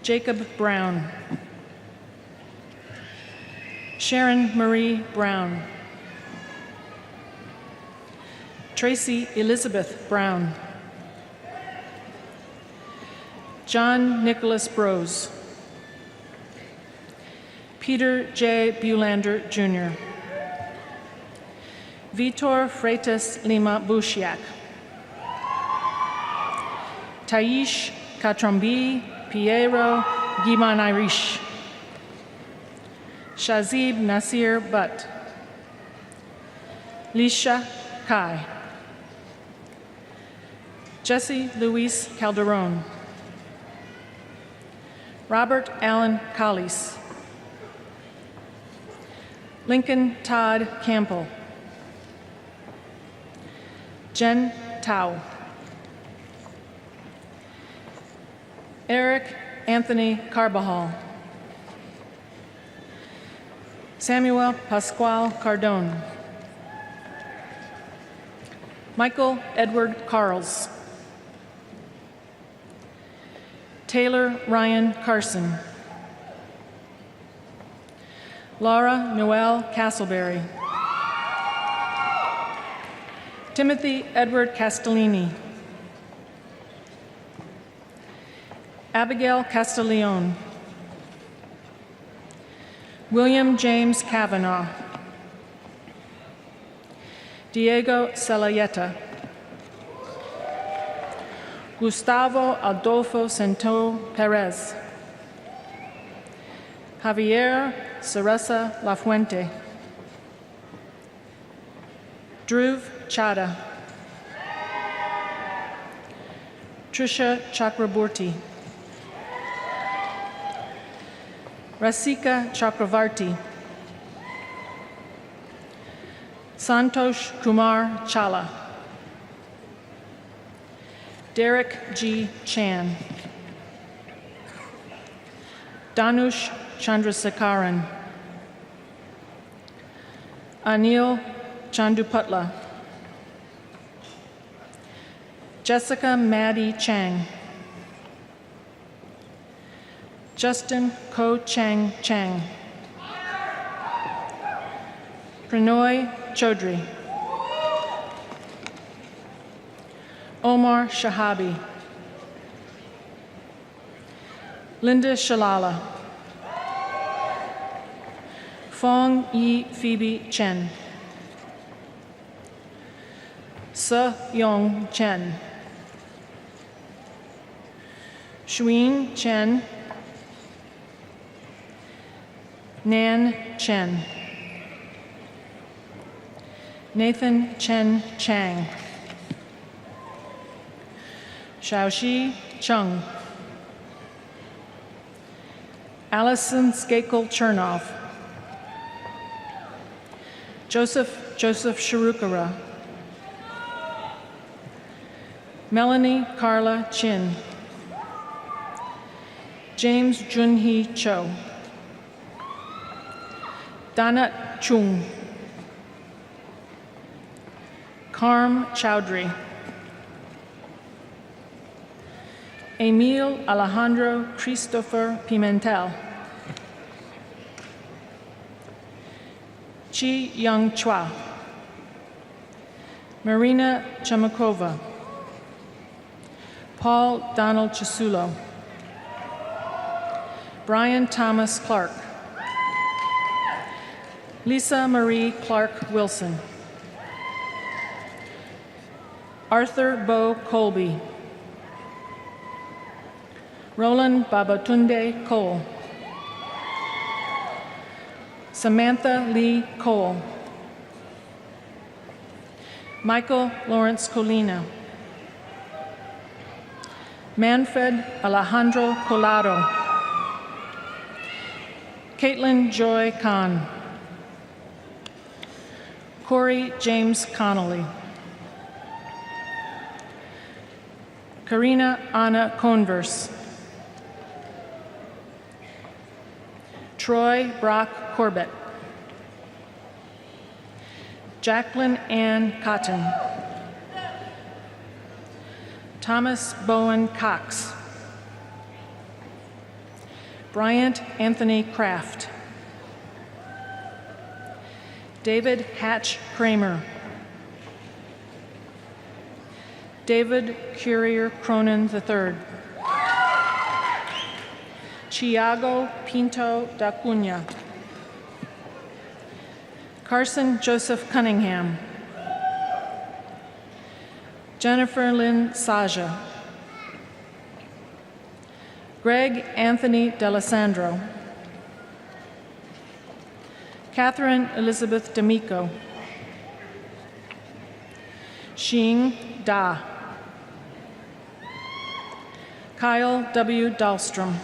Jacob Brown. Sharon Marie Brown. Tracy Elizabeth Brown. John Nicholas Brose. Peter J. Bulander, Jr. Vitor Freitas Lima Bushiak. Taish Katrambi Piero Guimanairish. Shazib Nasir Butt. Lisha Kai. Jesse Luis Calderon. Robert Allen Collis. Lincoln Todd Campbell. Jen Tao. Eric Anthony Carbajal. Samuel Pascual Cardone. Michael Edward Carls. Taylor Ryan Carson. Laura Noel Castleberry. Timothy Edward Castellini. Abigail Castiglione. William James Kavanaugh. Diego Salayeta. Gustavo Adolfo Cento Perez. Javier Ceresa Lafuente. Dhruv Chadha. Trisha Chakraborty. Rasika Chakravarti. Santosh Kumar Chala. Derek G. Chan. Danush Chandrasekaran. Anil Chandupatla. Jessica Maddie Chang. Justin Ko Chang Chang. Pranoy Chaudhry. Omar Shahabi. Linda Shalala. Fong Yi Phoebe Chen. Se Yong Chen. Shuin Chen. Nan Chen. Nathan Chen Chang. Xiaoxi Chung. Allison Skakel Chernoff. Joseph Sharukara. Melanie Carla Chin. James Junhee Cho. Dana Chung. Karm Chowdhury. Emil Alejandro Christopher Pimentel. Chi Young Chua. Marina Chamakova. Paul Donald Chisulo. Brian Thomas Clark. Lisa Marie Clark Wilson. Arthur Bo Colby. Roland Babatunde Cole. Samantha Lee Cole. Michael Lawrence Colina. Manfred Alejandro Collado. Caitlin Joy Kahn. Corey James Connolly. Karina Anna Converse. Troy Brock Corbett. Jacqueline Ann Cotton. Thomas Bowen Cox. Bryant Anthony Kraft. David Hatch Kramer. David Currier Cronin III. Chiago Pinto da Cunha. Carson Joseph Cunningham. Jennifer Lynn Saja. Greg Anthony D'Alessandro. Catherine Elizabeth D'Amico. Xing Da. Kyle W. Dahlstrom.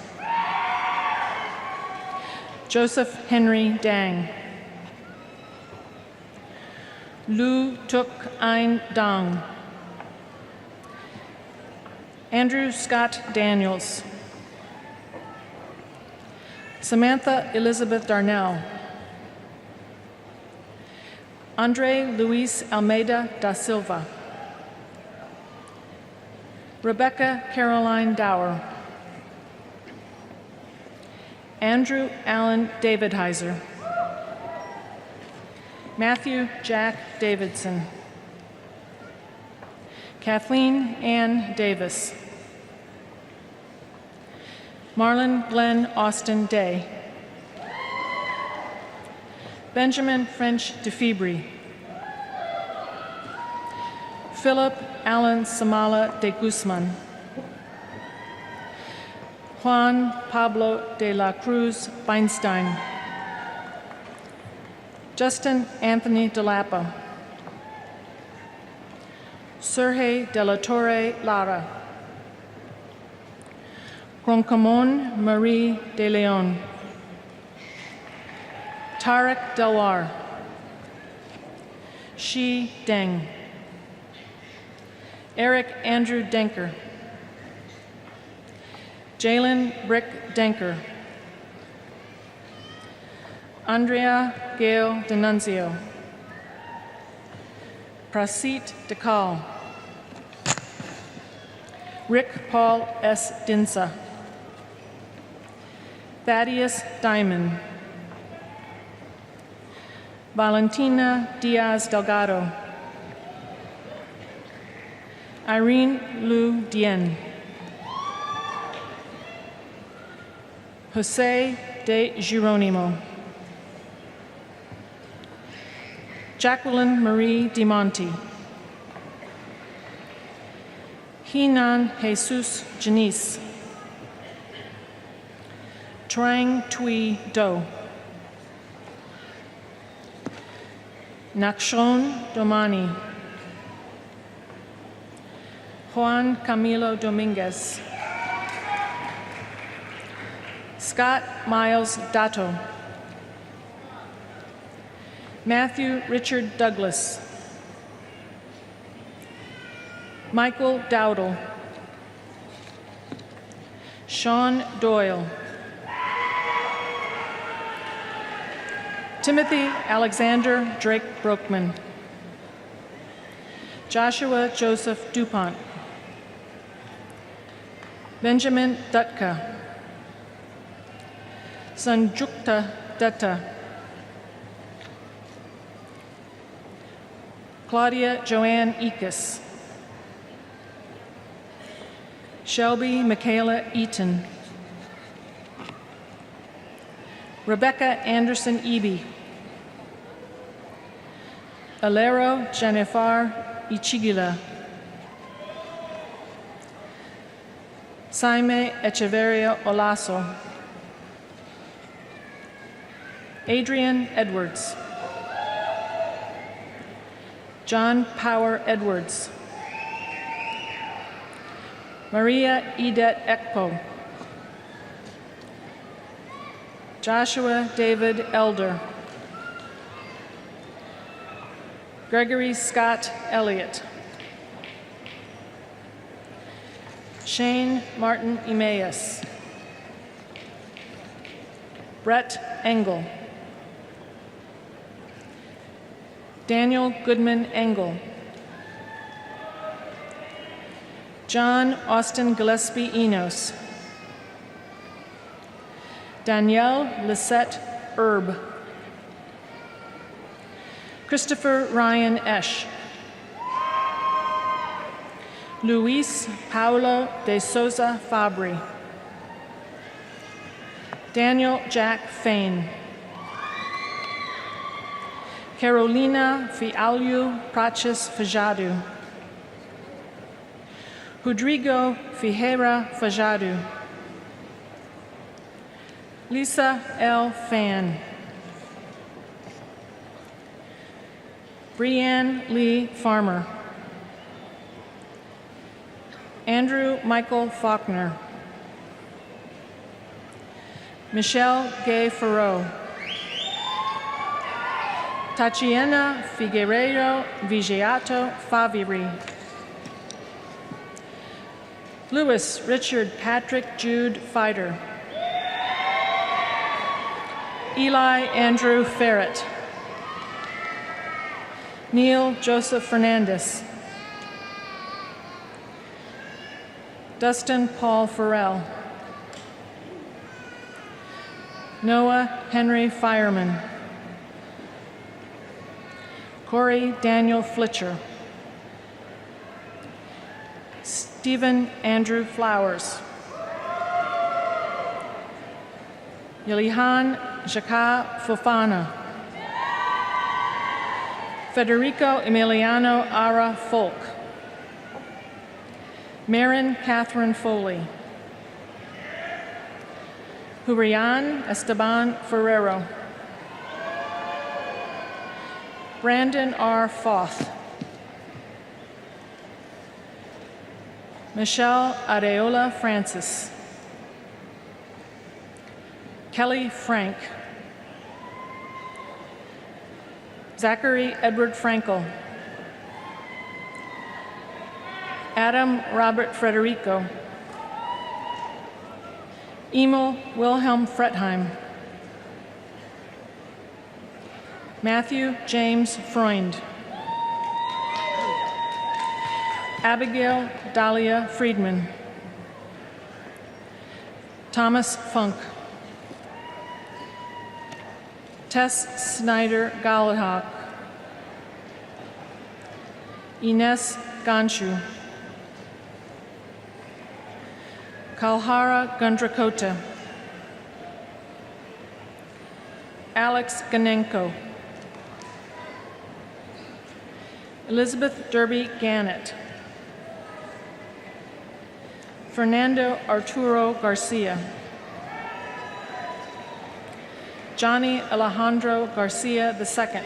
Joseph Henry Dang. Lu Tuk Ein Dang. Andrew Scott Daniels. Samantha Elizabeth Darnell. Andre Luis Almeida da Silva. Rebecca Caroline Dower. Andrew Allen Davidheiser. Matthew Jack Davidson. Kathleen Ann Davis. Marlon Glenn Austin Day. Benjamin French DeFibri. Philip Allen Samala de Guzman. Juan Pablo de la Cruz Feinstein. Justin Anthony DeLappa. Sergey de la Torre Lara. Croncamon Marie de Leon. Tarek Delwar. Shi Deng. Eric Andrew Denker. Jalen Brick Denker. Andrea Gail D'Annunzio. Prasit Dekal. Rick Paul S. Dinsa. Thaddeus Diamond. Valentina Diaz Delgado. Irene Lu Dien. Jose de Geronimo. Jacqueline Marie DiMonte. Hinan Jesus Janice. Trang Thuy Do. Nakshon Domani. Juan Camilo Dominguez. Scott Miles Datto. Matthew Richard Douglas. Michael Dowdle. Sean Doyle. Timothy Alexander Drake Broekman. Joshua Joseph DuPont. Benjamin Dutka. Sanjukta Dutta. Claudia Joanne Ekus. Shelby Michaela Eaton. Rebecca Anderson Eby. Alero Janifar Ichigila. Saime Echeverria Olaso. Adrian Edwards. John Power Edwards. Maria Edet Ekpo. Joshua David Elder. Gregory Scott Elliott. Shane Martin Emmaus. Brett Engel. Daniel Goodman Engel. John Austin Gillespie Enos. Danielle Lisette Erb. Christopher Ryan Esch. Luis Paulo de Souza Fabri. Daniel Jack Fain. Carolina Fialho Prates Fajadu. Rodrigo Ferreira Fajadu. Lisa L. Fan. Brianne Lee Farmer. Andrew Michael Faulkner. Michelle Gay Farrow. Tatiana Figueiredo Vigiato Faviri. Lewis Richard Patrick Jude Fighter. Eli Andrew Ferret. Neil Joseph Fernandez. Dustin Paul Farrell. Noah Henry Fireman. Corey Daniel Flitcher. Stephen Andrew Flowers. Yalihan Jaka Fofana. Federico Emiliano Ara Folk. Marin Catherine Foley. Hurian Esteban Ferrero. Brandon R. Foth. Michelle Areola Francis. Kelly Frank. Zachary Edward Frankel. Adam Robert Frederico. Emil Wilhelm Fretheim. Matthew James Freund. Abigail Dahlia Friedman. Thomas Funk. Tess Snyder Galahak. Ines Ganshu. Kalhara Gundrakota. Alex Ganenko. Elizabeth Derby Gannett. Fernando Arturo Garcia. Johnny Alejandro Garcia II.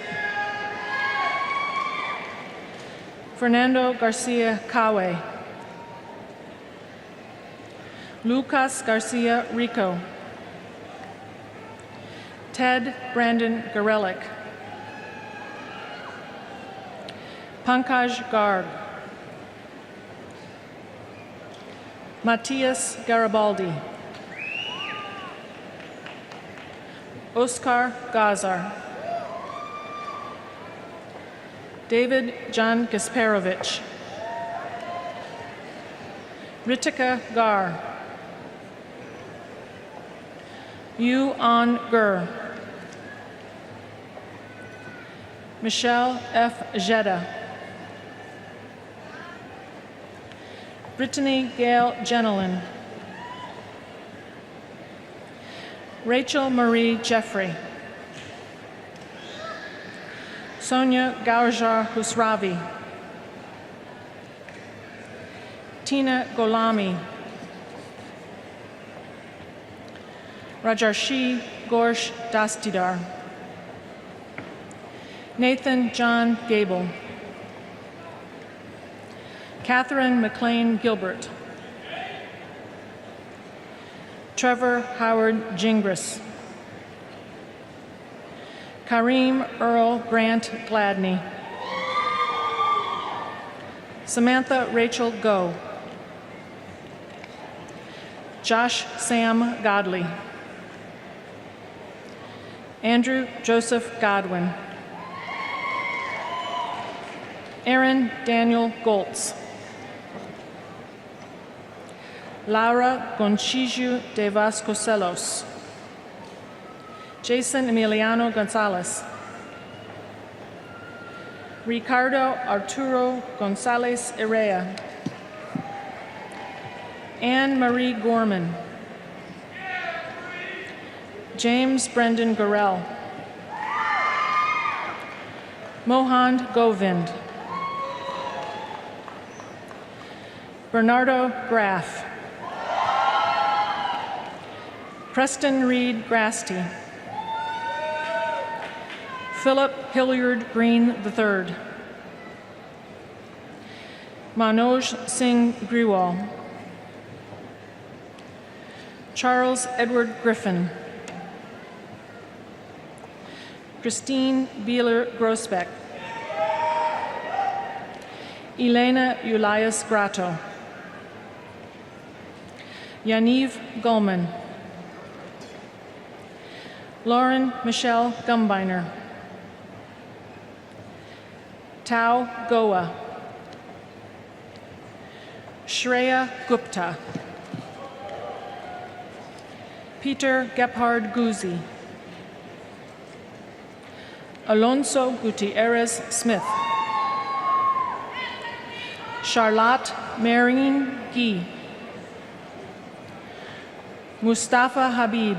Fernando Garcia Cawe. Lucas Garcia Rico. Ted Brandon Garelick. Pankaj Garg. Matthias Garibaldi. Oskar Gazar. David John Gasparovich. Ritika Gar. Yu An Gur. Michelle F. Jetta. Brittany Gail Jenelin. Rachel Marie Jeffrey. Sonia Gaujar Husravi. Tina Golami. Rajarshi Gorsh Dastidar. Nathan John Gable. Catherine McLean Gilbert. Trevor Howard Gingras. Kareem Earl Grant Gladney. Samantha Rachel Go. Josh Sam Godley. Andrew Joseph Godwin. Aaron Daniel Goltz. Laura Gonchiju de Vasconcelos. Jason Emiliano Gonzalez. Ricardo Arturo Gonzalez Irea. Anne Marie Gorman. James Brendan Gorell. Mohan Govind. Bernardo Graff. Preston Reed Grasty. Philip Hilliard Green III. Manoj Singh Griwal. Charles Edward Griffin. Christine Bieler Grosbeck. Elena Ulias Grato. Yaniv Gulman. Lauren Michelle Gumbiner. Tao Goa. Shreya Gupta. Peter Gebhard Guzzi. Alonso Gutierrez Smith. Charlotte Marine Guy. Mustafa Habib.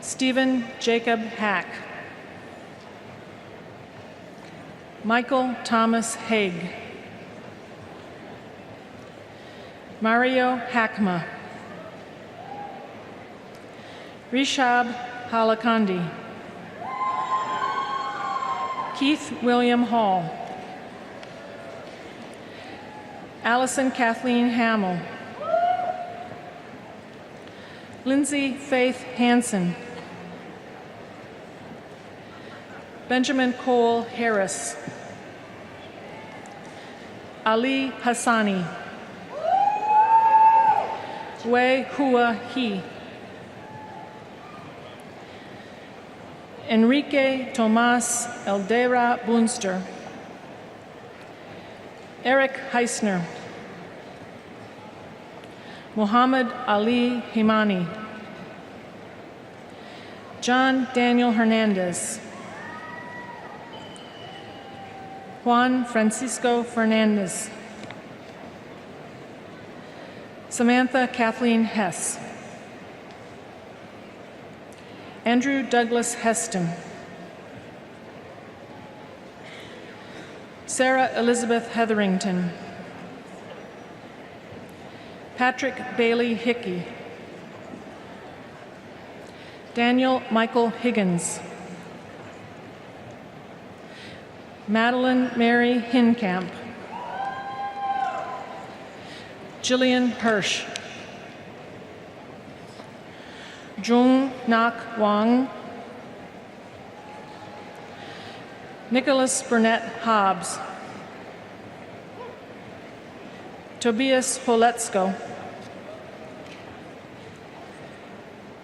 Stephen Jacob Hack. Michael Thomas Haig. Mario Hakma. Rishab Halakandi. Keith William Hall. Allison Kathleen Hamill. Lindsay Faith Hansen. Benjamin Cole Harris. Ali Hassani. Wei Hua He. Enrique Tomas Eldera Bunster. Eric Heisner. Muhammad Ali Himani. John Daniel Hernandez. Juan Francisco Fernandez. Samantha Kathleen Hess. Andrew Douglas Heston. Sarah Elizabeth Hetherington. Patrick Bailey Hickey. Daniel Michael Higgins. Madeline Mary Hinkamp. Jillian Hirsch. Jung Nak Wang. Nicholas Burnett Hobbs. Tobias Holetsko.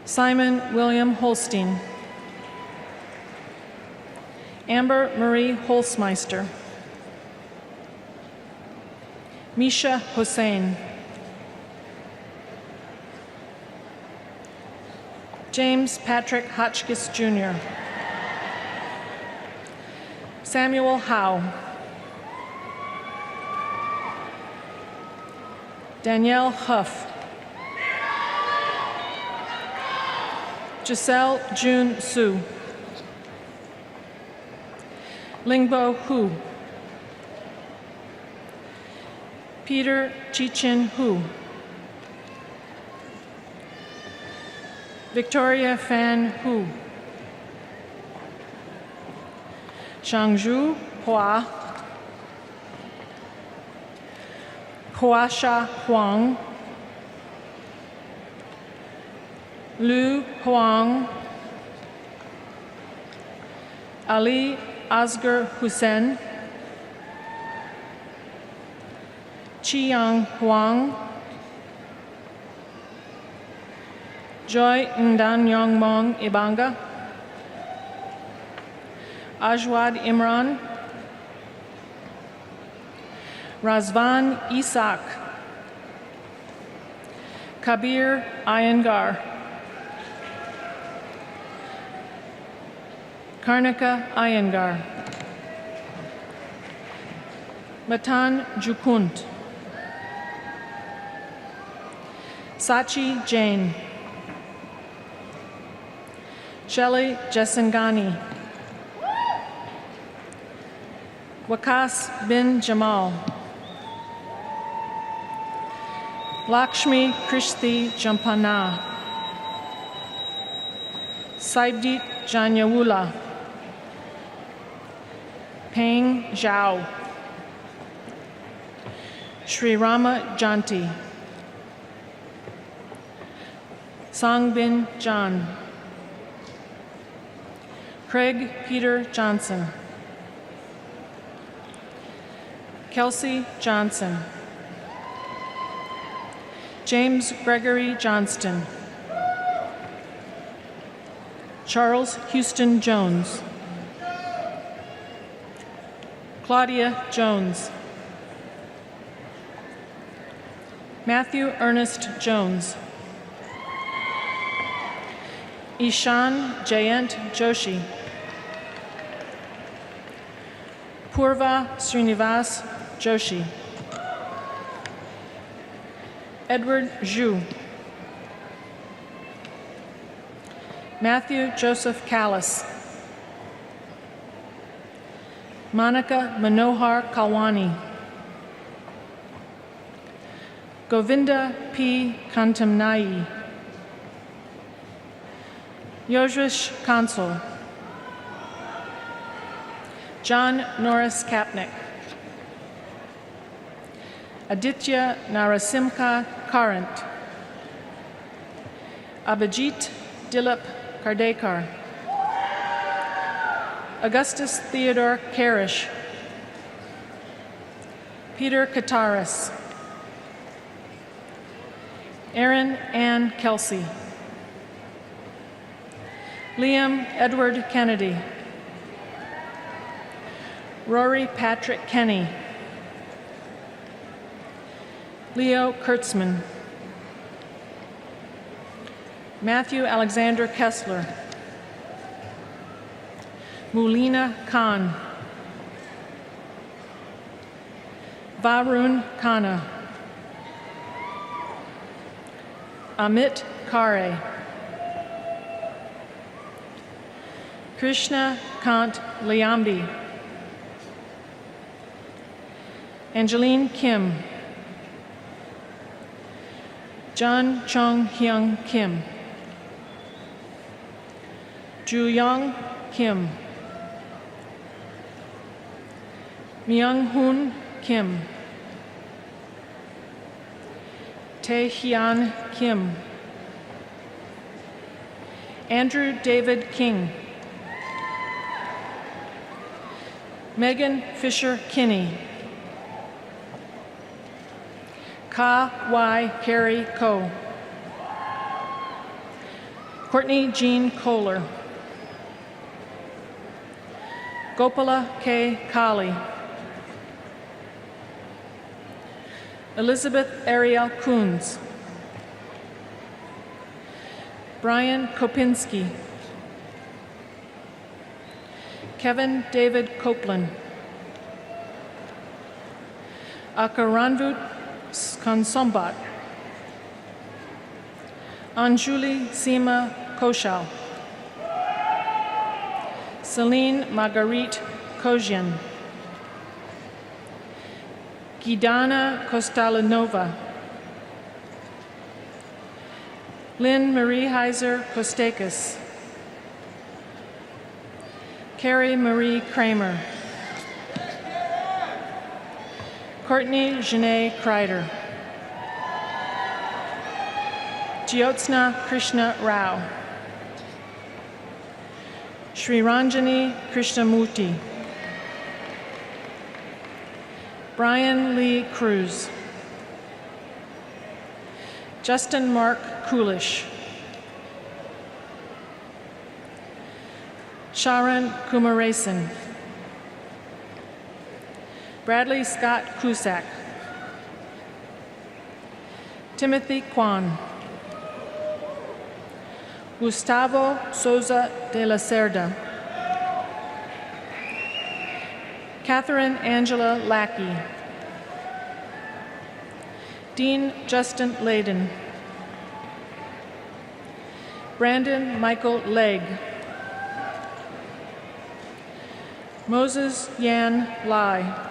Simon William Holstein. Amber Marie Holzmeister. Misha Hossein. James Patrick Hotchkiss Jr. Samuel Howe. Danielle Huff. Giselle June Su. Lingbo Hu. Peter Chichin Hu. Victoria Fan Hu. Shangzhu Hua. Huasha Huang. Lu Huang. Ali Asghar Hussein. Chiyang Huang. Joy Ndan Yongmong Ibanga. Ajwad Imran. Razvan Isak. Kabir Iyengar. Karnika Iyengar. Matan Jukunt. Sachi Jain. Shelley Jesangani. Wakas bin Jamal. Lakshmi Krishti Jampana. Saibdit Janyawula. Peng Zhao. Sri Rama Janti. Songbin John. Craig Peter Johnson. Kelsey Johnson. James Gregory Johnston. Charles Houston Jones. Claudia Jones. Matthew Ernest Jones. Ishan Jayant Joshi. Purva Srinivas Joshi. Edward Zhu. Matthew Joseph Callis. Monica Manohar Kalwani. Govinda P. Kantamnai. Yojrish Consul. John Norris Kapnick. Aditya Narasimha Karant. Abhijit Dilip Kardekar. Augustus Theodore Karish. Peter Kataris. Aaron Ann Kelsey. Liam Edward Kennedy. Rory Patrick Kenny. Leo Kurtzman. Matthew Alexander Kessler. Mulina Khan. Varun Khanna. Amit Kare. Krishna Kant Liambi. Angeline Kim. John Chong Hyung Kim. Ju Young Kim. Myung Hoon Kim. Tae Hyun Kim. Andrew David King. Megan Fisher Kinney. Ka Y. Carey Ko. Courtney Jean Kohler. Gopala K. Kali. Elizabeth Ariel Coons. Brian Kopinski. Kevin David Copeland. Akaranvut Konsombat. Anjuli Seema Koshal. Celine Marguerite Kojian. Gidana Kostalinova. Lynn Marie Heiser Kostakis. Carrie Marie Kramer. Courtney Janae Kreider. Jyotsna Krishna Rao. Sri Ranjani Krishnamurti. Brian Lee Cruz. Justin Mark Coolish. Sharon Kumaresan. Bradley Scott Cusack. Timothy Kwan. Gustavo Souza de la Cerda. Catherine Angela Lackey. Dean Justin Layden. Brandon Michael Legg. Moses Yan Lai.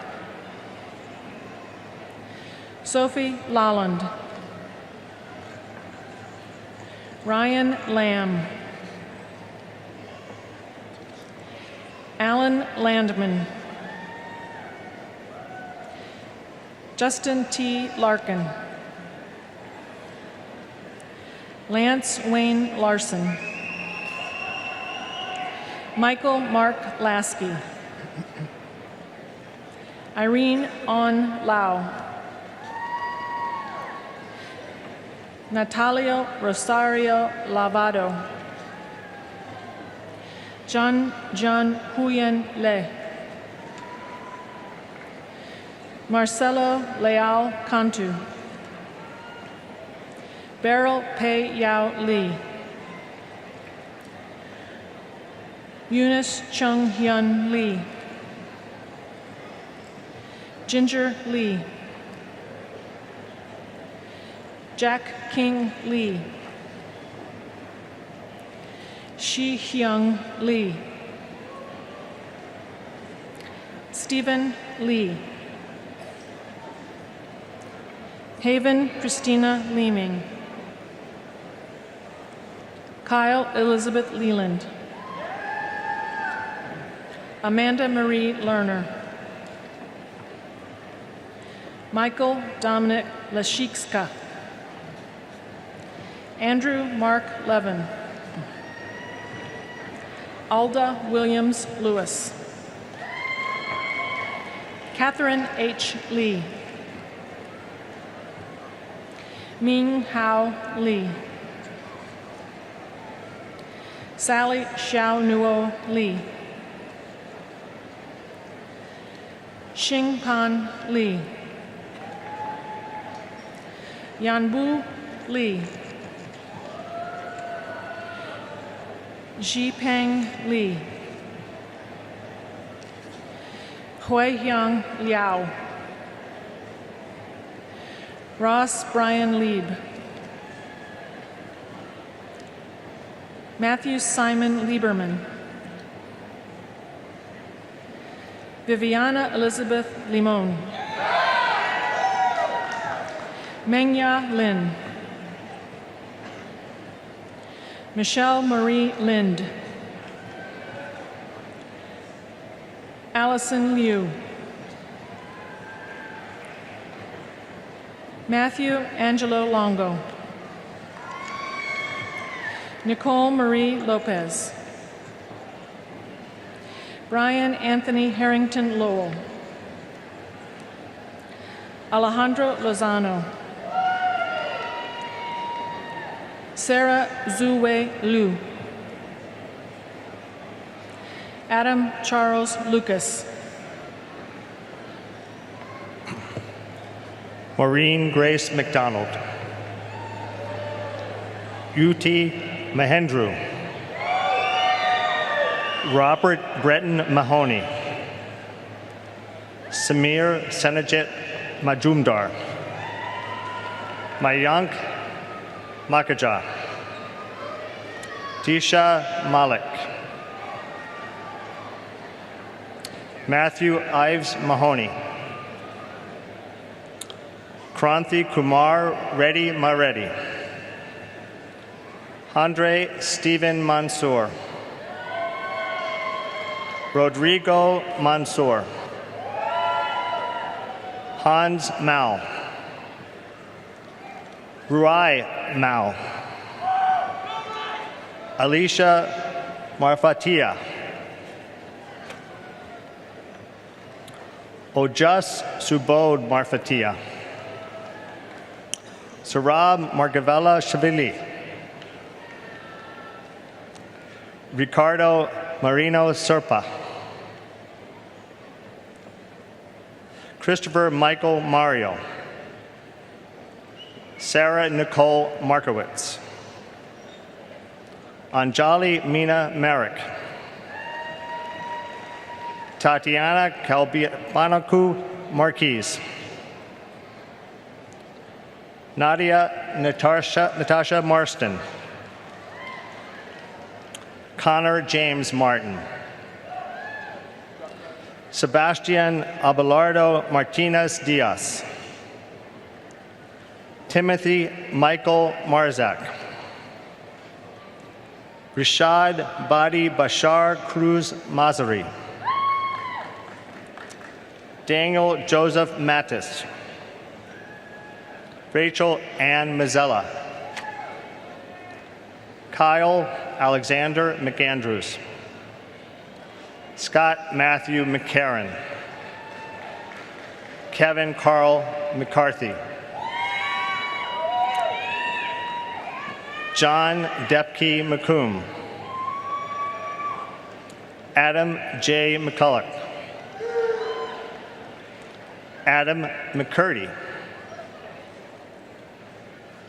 Sophie Lalland. Ryan Lamb. Alan Landman. Justin T. Larkin. Lance Wayne Larson. Michael Mark Lasky. Irene On Lau. Natalia Rosario Lavado. John Huyen Le. Marcelo Leal Cantu. Beryl Pei Yao Lee. Eunice Chung Hyun Lee. Ginger Lee. Jack King Lee. Shi Hyung Lee. Stephen Lee. Haven Christina Leeming. Kyle Elizabeth Leland. Amanda Marie Lerner. Michael Dominic Lashikska. Andrew Mark Levin. Alda Williams Lewis. Catherine H. Lee. Ming Hao Lee. Sally Xiao Nuo Lee. Xingpan Lee. Yanbu Lee. Jipeng Li. Huihyang Liao. Ross Brian Lieb. Matthew Simon Lieberman. Viviana Elizabeth Limon. Mengya Lin. Michelle Marie Lind. Allison Liu. Matthew Angelo Longo. Nicole Marie Lopez. Brian Anthony Harrington Lowell. Alejandro Lozano. Sarah Zhuwei Liu. Adam Charles Lucas. Maureen Grace McDonald. Uti Mahendru. Robert Breton Mahoney. Samir Senajit Majumdar. Mayank Makaja. Disha Malik. Matthew Ives Mahoney. Kranthi Kumar Reddy Mareddy. Andre Stephen Mansour. Rodrigo Mansour. Hans Mao. Ruai Mao. Alicia Marfatia. Ojas Subod Marfatia. Sarab Margavella Shavili. Ricardo Marino Serpa. Christopher Michael Mario. Sarah Nicole Markowitz. Anjali Mina Merrick. Tatiana Kalbanaku Marquez. Nadia Natasha Marston. Connor James Martin. Sebastian Abelardo Martinez Diaz. Timothy Michael Marzak. Rishad Badi Bashar Cruz Mazari. Daniel Joseph Mattis. Rachel Ann Mazzella. Kyle Alexander McAndrews. Scott Matthew McCarran. Kevin Carl McCarthy. John Depke McComb. Adam J. McCulloch. Adam McCurdy.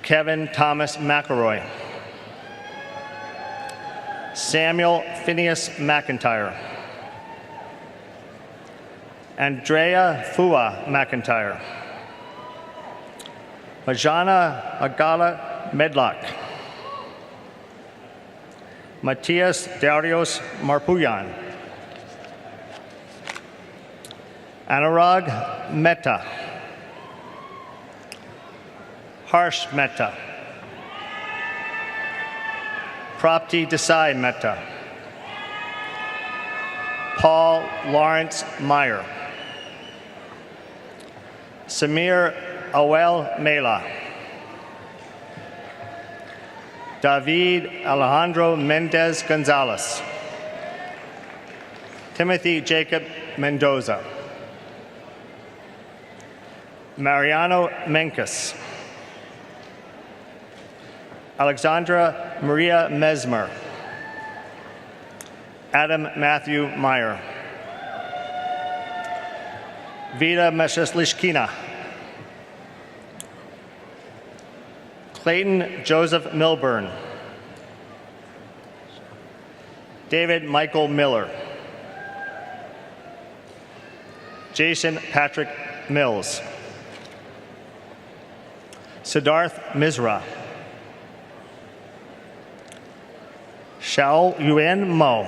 Kevin Thomas McElroy. Samuel Phineas McIntyre. Andrea Fua McIntyre. Majana Agala Medlock. Matias Darius Marpuyan. Anurag Mehta. Harsh Mehta. Prapti Desai Mehta. Paul Lawrence Meyer. Samir Awel Mela. David Alejandro Mendez Gonzalez. Timothy Jacob Mendoza. Mariano Mencas. Alexandra Maria Mesmer. Adam Matthew Meyer. Vida Mesheslishkina. Clayton Joseph Milburn. David Michael Miller. Jason Patrick Mills. Siddharth Misra. Xiao Yuan Mo.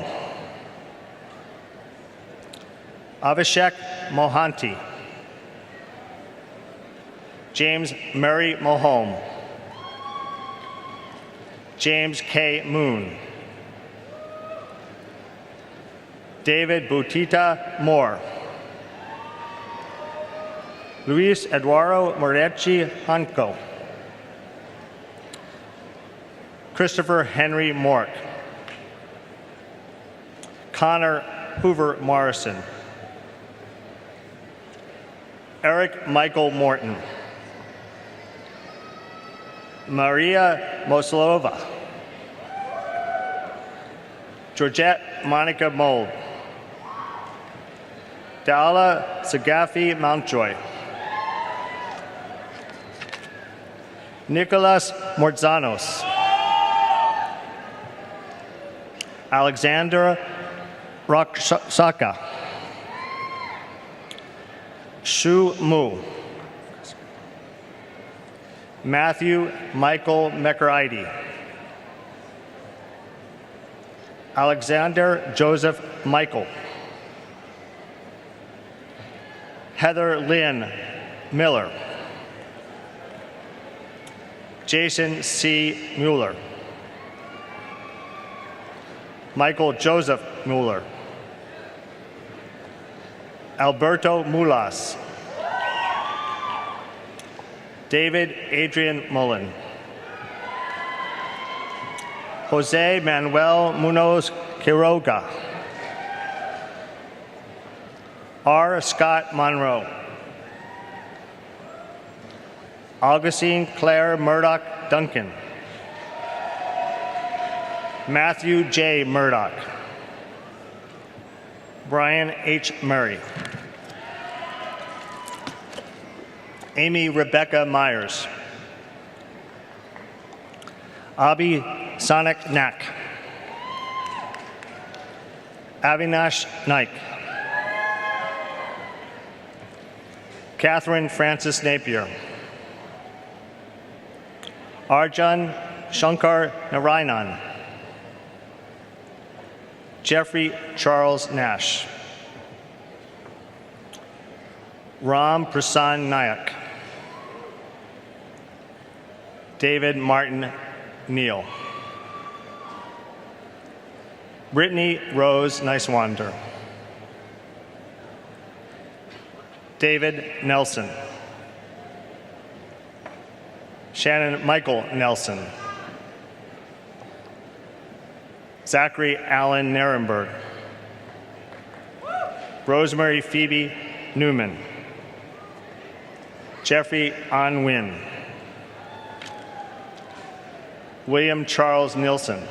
Avishek Mohanty. James Murray Mahone, James K. Moon, David Butita Moore, Luis Eduardo Moretti Hanco, Christopher Henry Mork, Connor Hoover Morrison, Eric Michael Morton, Maria Moslova, Georgette Monica Mold, Dala Sagafi Mountjoy, Nicholas Mortzanos, Alexander Roksaka, Shu Mu, Matthew Michael McRidy, Alexander Joseph Michael, Heather Lynn Miller, Jason C. Mueller, Michael Joseph Mueller, Alberto Mulas, David Adrian Mullen, Jose Manuel Munoz Quiroga, R. Scott Monroe, Augustine Claire Murdoch Duncan, Matthew J. Murdoch, Brian H. Murray, Amy Rebecca Myers, Abhi Sanak Nak, Avinash Naik, Catherine Francis Napier, Arjun Shankar Narayanan, Jeffrey Charles Nash, Ram Prasann Nayak, David Martin Neal, Brittany Rose Nicewander, David Nelson, Shannon Michael Nelson, Zachary Allen Nirenberg, Rosemary Phoebe Newman, Jeffrey An Win, William Charles Nilsson,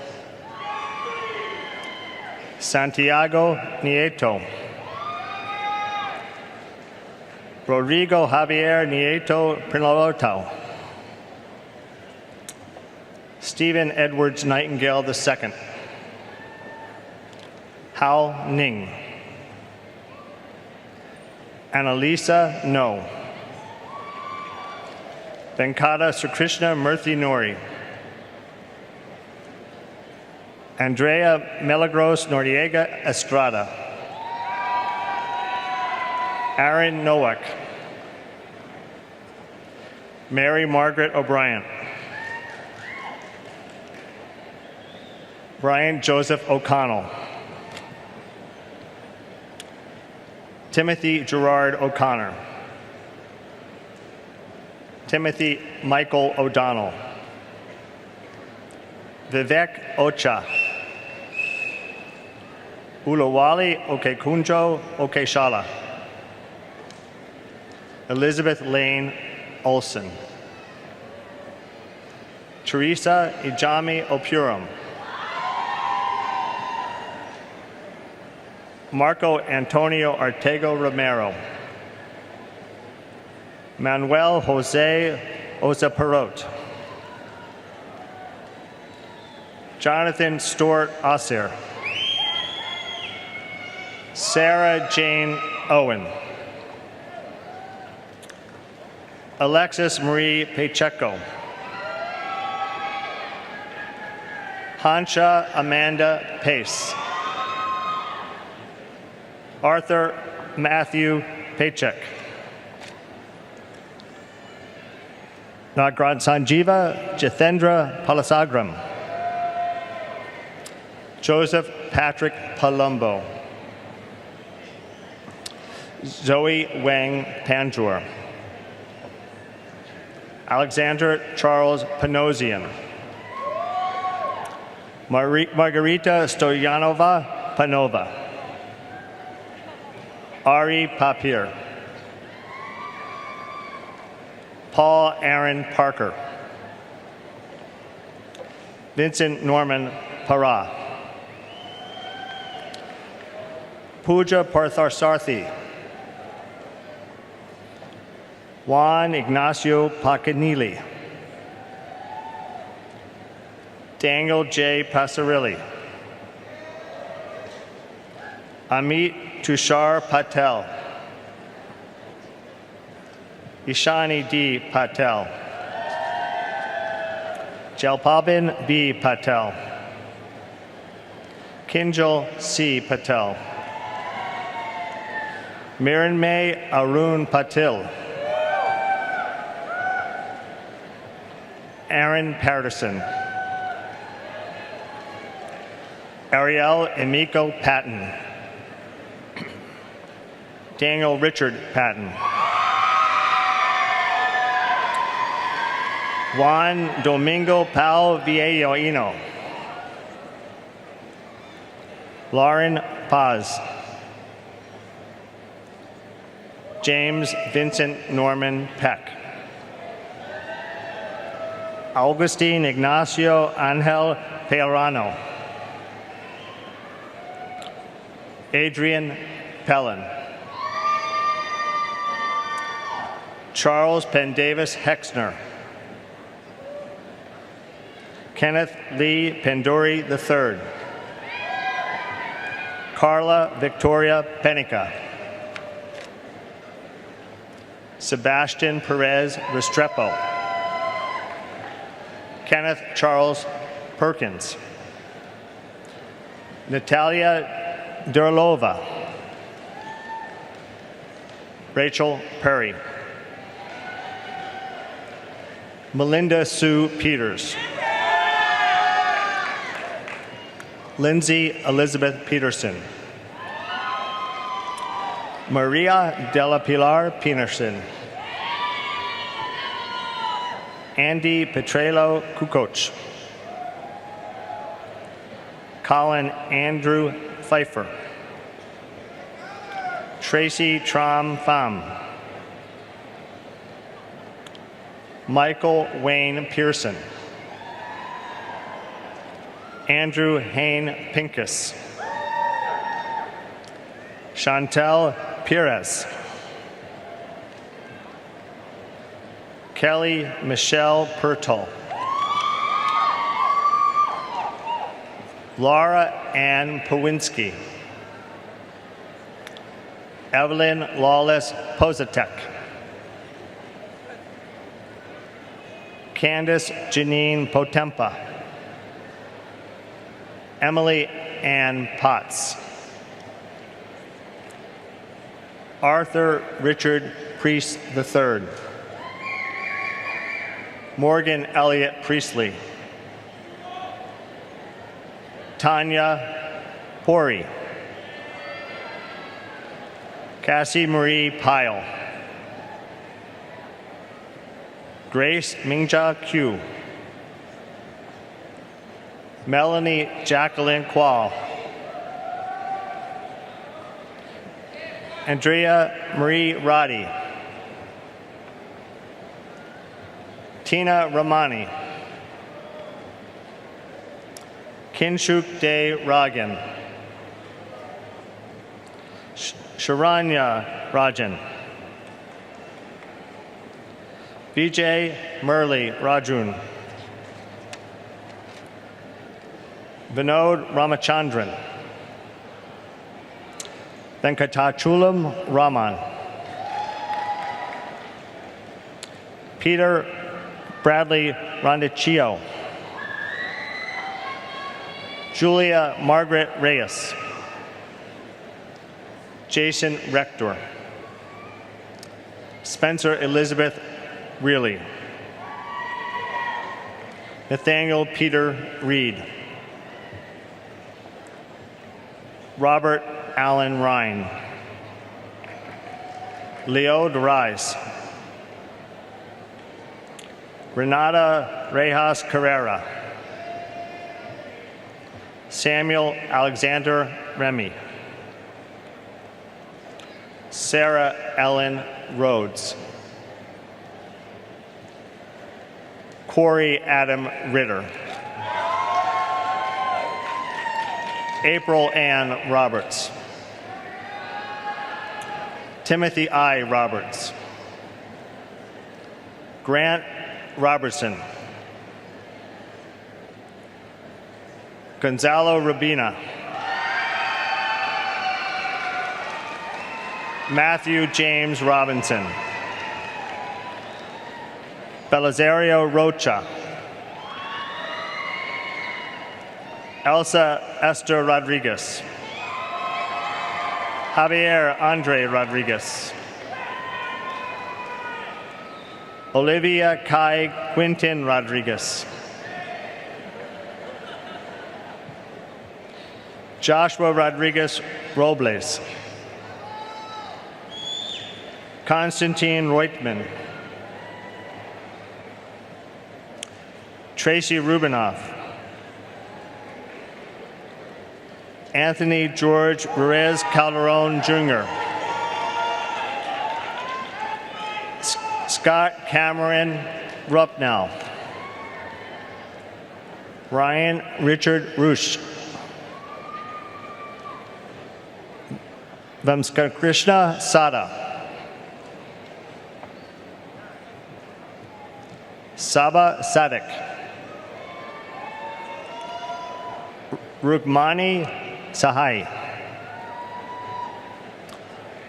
Santiago Nieto, Rodrigo Javier Nieto Prinaloto, Stephen Edwards Nightingale II, Hao Ning, Annalisa No, Venkata Srikrishna Murthy Nori, Andrea Melagros Noriega Estrada, Aaron Nowak, Mary Margaret O'Brien, Brian Joseph O'Connell, Timothy Gerard O'Connor, Timothy Michael O'Donnell, Vivek Ocha, Ulawali Okekunjo Okeshala, Elizabeth Lane Olson, Teresa Ijami Opurum, Marco Antonio Artego Romero, Manuel Jose Ozaparot, Jonathan Stewart Osir, Sarah Jane Owen, Alexis Marie Pacheco, Hansha Amanda Pace, Arthur Matthew Paycheck, Nagraj Sanjeeva Jithendra Palasagram. Joseph Patrick Palumbo. Zoe Wang Panjur. Alexander Charles Panosian. Margarita Stoyanova Panova. Ari Papir. Paul Aaron Parker. Vincent Norman Parra. Pooja Partharsarthi. Juan Ignacio Pacanili. Daniel J. Passarilli. Amit Tushar Patel. Ishani D. Patel. Jalpabin B. Patel. Kinjal C. Patel. Miranmay Arun Patil. Aaron Patterson. Ariel Emiko Patton. Daniel Richard Patton. Juan Domingo Pau Viejoino. Lauren Paz. James Vincent Norman Peck. Augustine Ignacio Angel Peirano. Adrian Pellin. Charles Pendavis Hexner. Kenneth Lee Penduri III. Carla Victoria Penica. Sebastian Perez Restrepo. Kenneth Charles Perkins. Natalia Durlova. Rachel Perry. Melinda Sue Peters. Lindsay Elizabeth Peterson. Maria Della Pilar Peterson. Andy Petrello Kukoc. Colin Andrew Pfeiffer. Tracy Tram Pham. Michael Wayne Pearson. Andrew Hain Pincus. Chantel Perez. Kelly Michelle Pertol. Laura Ann Powinski. Evelyn Lawless Pozatek. Candace Janine Potempa. Emily Ann Potts. Arthur Richard Priest III. Morgan Elliott Priestley. Tanya Pori. Cassie Marie Pyle. Grace Mingja Q. Melanie Jacqueline Quall. Andrea Marie Roddy. Tina Ramani. Kinshuk De Ragan. Sharanya Rajan. Vijay Murli Rajun. Vinod Ramachandran. Venkatachulam Raman. Peter Bradley Rondicchio. Julia Margaret Reyes. Jason Rector. Spencer Elizabeth Reilly. Nathaniel Peter Reed. Robert Allen Ryan. Leo DeRise. Renata Rejas Carrera. Samuel Alexander Remy. Sarah Ellen Rhodes. Corey Adam Ritter. April Ann Roberts. Timothy I. Roberts. Grant Robertson. Gonzalo Rubina. Matthew James Robinson. Belisario Rocha. Elsa Esther Rodriguez. Javier Andre Rodriguez. Olivia Kai Quintin Rodriguez. Joshua Rodriguez Robles. Konstantin Reutman. Tracy Rubinoff. Anthony George Perez Calderon Jr. Scott Cameron Rupnow. Ryan Richard Rush. Vamskrishna Sada. Saba Sadek. Rukmani Sahai.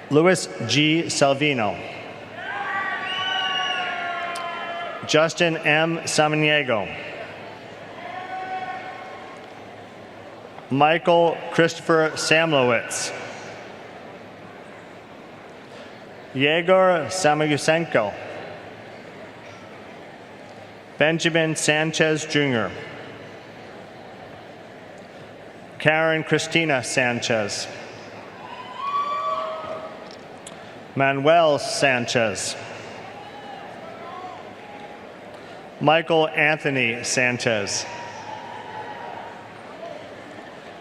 Louis G. Salvino. Justin M. Samaniego. Michael Christopher Samlowitz. Yegor Samogusenko. Benjamin Sanchez Jr. Karen Christina Sanchez. Manuel Sanchez. Michael Anthony Sanchez.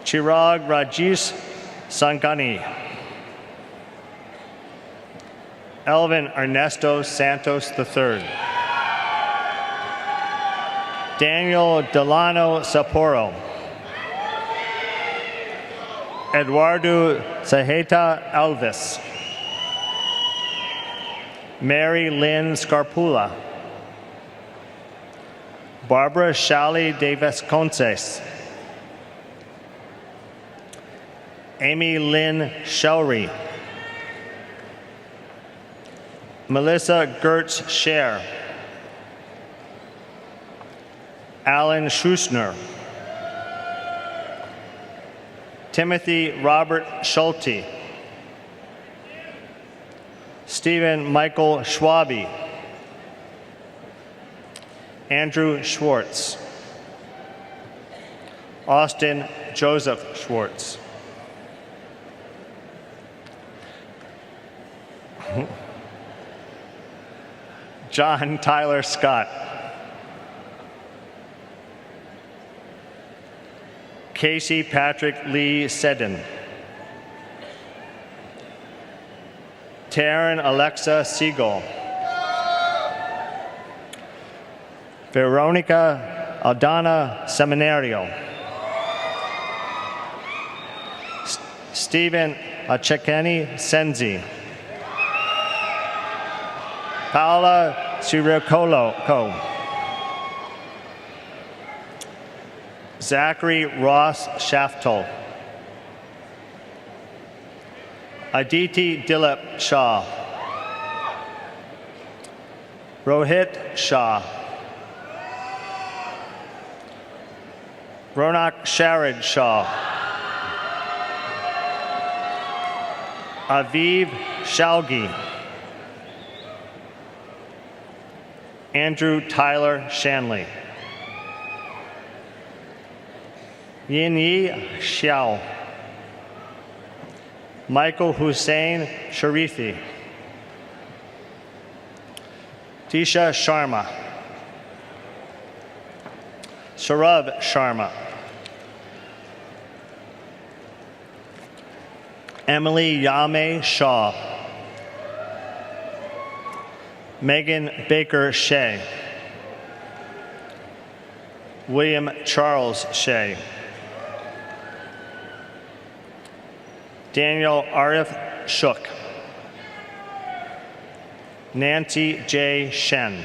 Chirag Rajesh Sangani. Elvin Ernesto Santos III. Daniel Delano Sapporo. Eduardo Saheta Alves. Mary Lynn Scarpula. Barbara Shally de Vasconces. Amy Lynn Shellry. Melissa Gertz Scher. Alan Schusner. Timothy Robert Schulte. Stephen Michael Schwabe. Andrew Schwartz. Austin Joseph Schwartz. John Tyler Scott. Casey Patrick Lee Seddon. Taryn Alexa Siegel. Veronica Aldana Seminario. Stephen Achekeni Senzi. Paola Siriocolo. Zachary Ross Shaftel. Aditi Dilip Shah. Rohit Shah. Ronak Sharad Shah. Aviv Shalgi. Andrew Tyler Shanley. Yinyi Xiao, Michael Hussein Sharifi, Tisha Sharma, Saurav Sharma, Emily Yame Shaw, Megan Baker Shea, William Charles Shea, Daniel Arif Shook, Nancy J. Shen,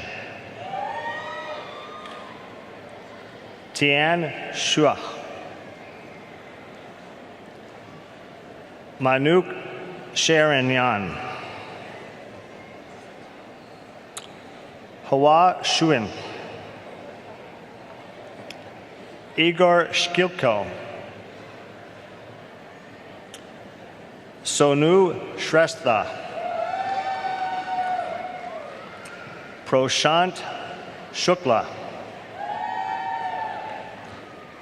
Tian Shua, Manuk Sharanyan, Hawa Shuin, Igor Shkilko, Sonu Shrestha, Proshant Shukla,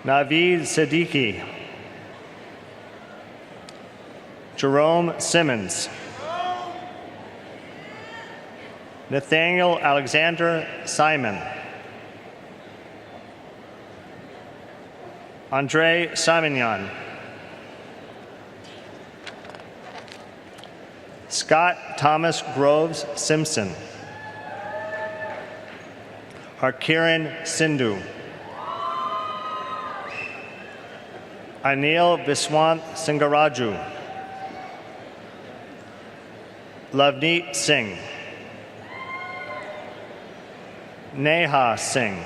Naveed Siddiqui, Jerome Simmons, Nathaniel Alexander Simon, Andre Simonyan, Scott Thomas Groves Simpson, Harkiran Sindhu, Anil Viswant Singaraju, Lavneet Singh, Neha Singh,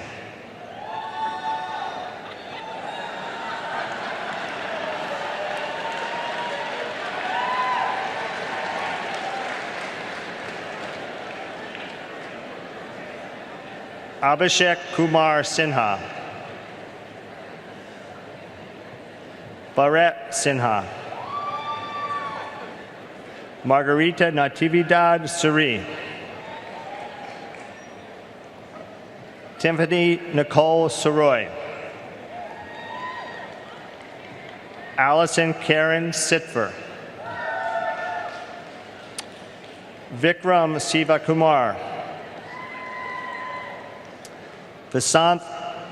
Abhishek Kumar Sinha, Bharat Sinha, Margarita Natividad Suri, Tiffany Nicole Soroy, Allison Karen Sitver, Vikram Sivakumar, Vasant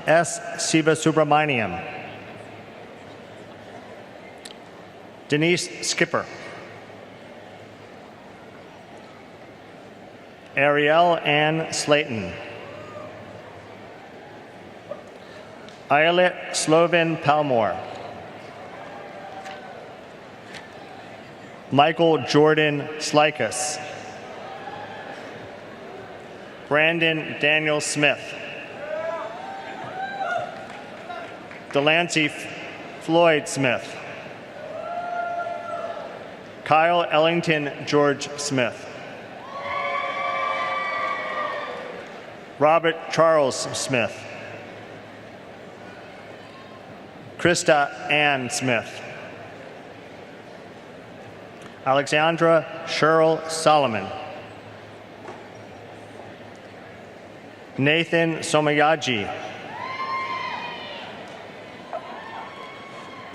S. Sivasubramaniam, Denise Skipper, Ariel Ann Slayton, Ayelet Slovin Palmore, Michael Jordan Slikas, Brandon Daniel Smith, Delancey Floyd Smith, Kyle Ellington George Smith, Robert Charles Smith, Krista Ann Smith, Alexandra Cheryl Solomon, Nathan Somayaji,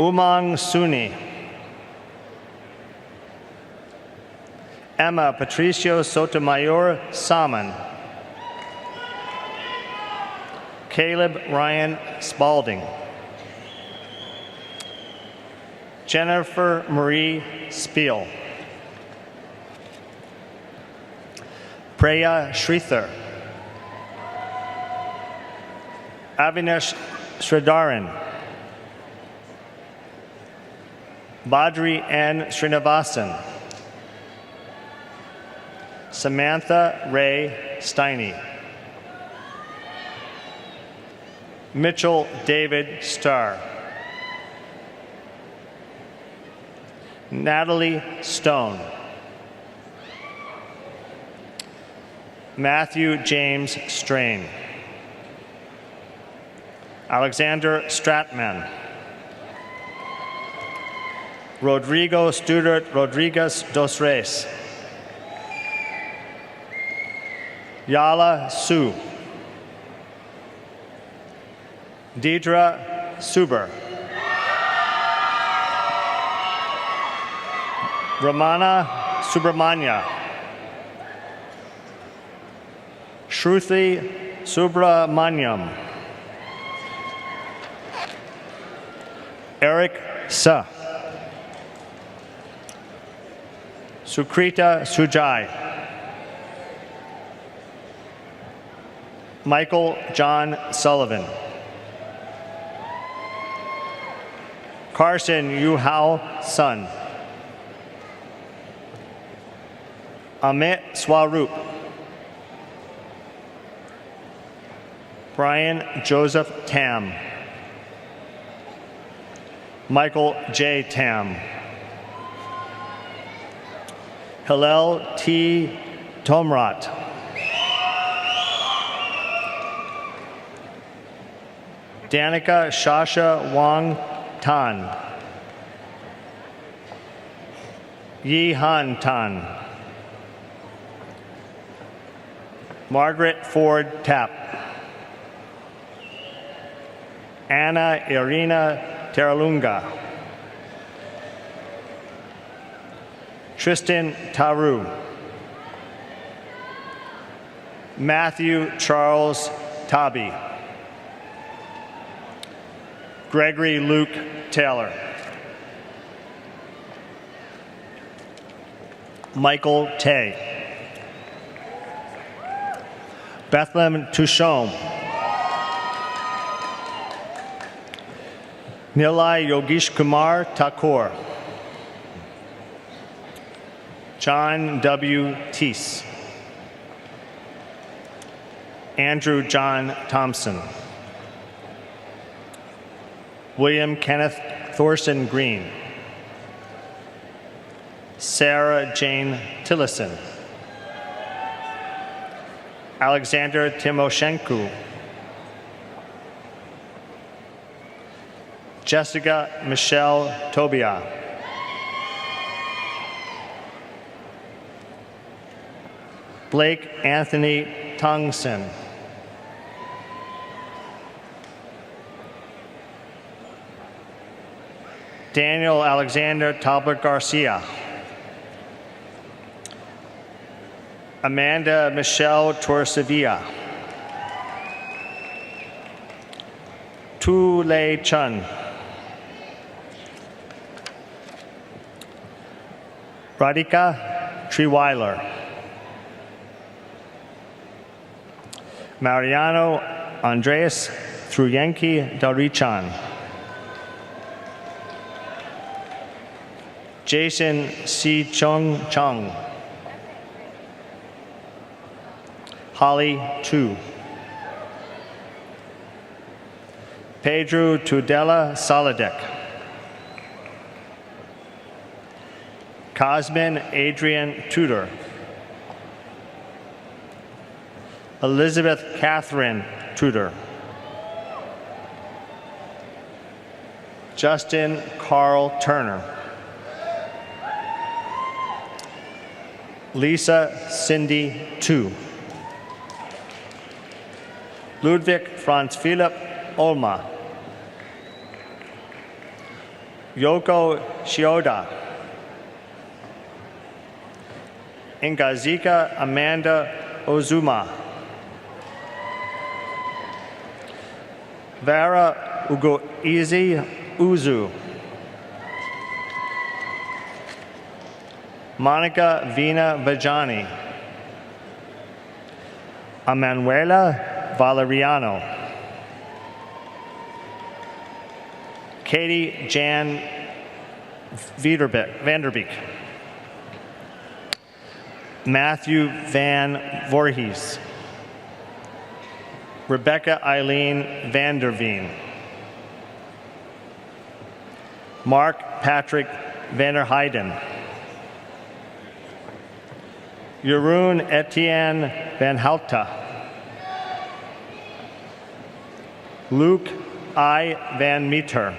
Umang Suni, Emma Patricio Sotomayor Salmon, Caleb Ryan Spalding, Jennifer Marie Spiel, Preya Shrithar, Avinash Sridharan, Badri N. Srinivasan, Samantha Ray Steiny, Mitchell David Starr, Natalie Stone, Matthew James Strain, Alexander Stratman, Rodrigo Stuart Rodriguez dos Reis, Yala Su, Deidre Suber, Ramana Subramanya. Shruti Subramanyam. Eric Sa. Sukrita Sujai. Michael John Sullivan. Carson Yuhao Sun. Amit Swaroop. Brian Joseph Tam. Michael J. Tam. Hillel T. Tomrat. Danica Shasha Wang Tan. Yi Han Tan. Margaret Ford Tapp. Anna Irina Teralunga. Tristan Taru. Matthew Charles Tabi. Gregory Luke Taylor. Michael Tay. Bethlehem Tushom. Nilay Yogesh Kumar Thakur. John W. Teese. Andrew John Thompson. William Kenneth Thorson Green. Sarah Jane Tillison. Alexander Timoshenko. Jessica Michelle Tobia. Blake Anthony Tongson. Daniel Alexander Talbot Garcia. Amanda Michelle Torsavia. Tu Lei Chun. Radhika Triweiler. Mariano Andres Truyenki Darichan. Jason C. Chung Chung. Holly Tu. Pedro Tudela Saladek. Cosmin Adrian Tudor. Elizabeth Catherine Tudor. Justin Carl Turner. Lisa Cindy Tu. Ludwig Franz Philipp Olma. Yoko Shioda. Ngazika Amanda Ozuma. Vera Ugoizi Uzu. Monica Vina Vajani. Emanuela Valeriano. Katie Jan Vanderbeek. Matthew Van Voorhees. Rebecca Eileen Vanderveen. Mark Patrick Vanderheiden. Jeroen Etienne Van Houten. Luke I. Van Meter.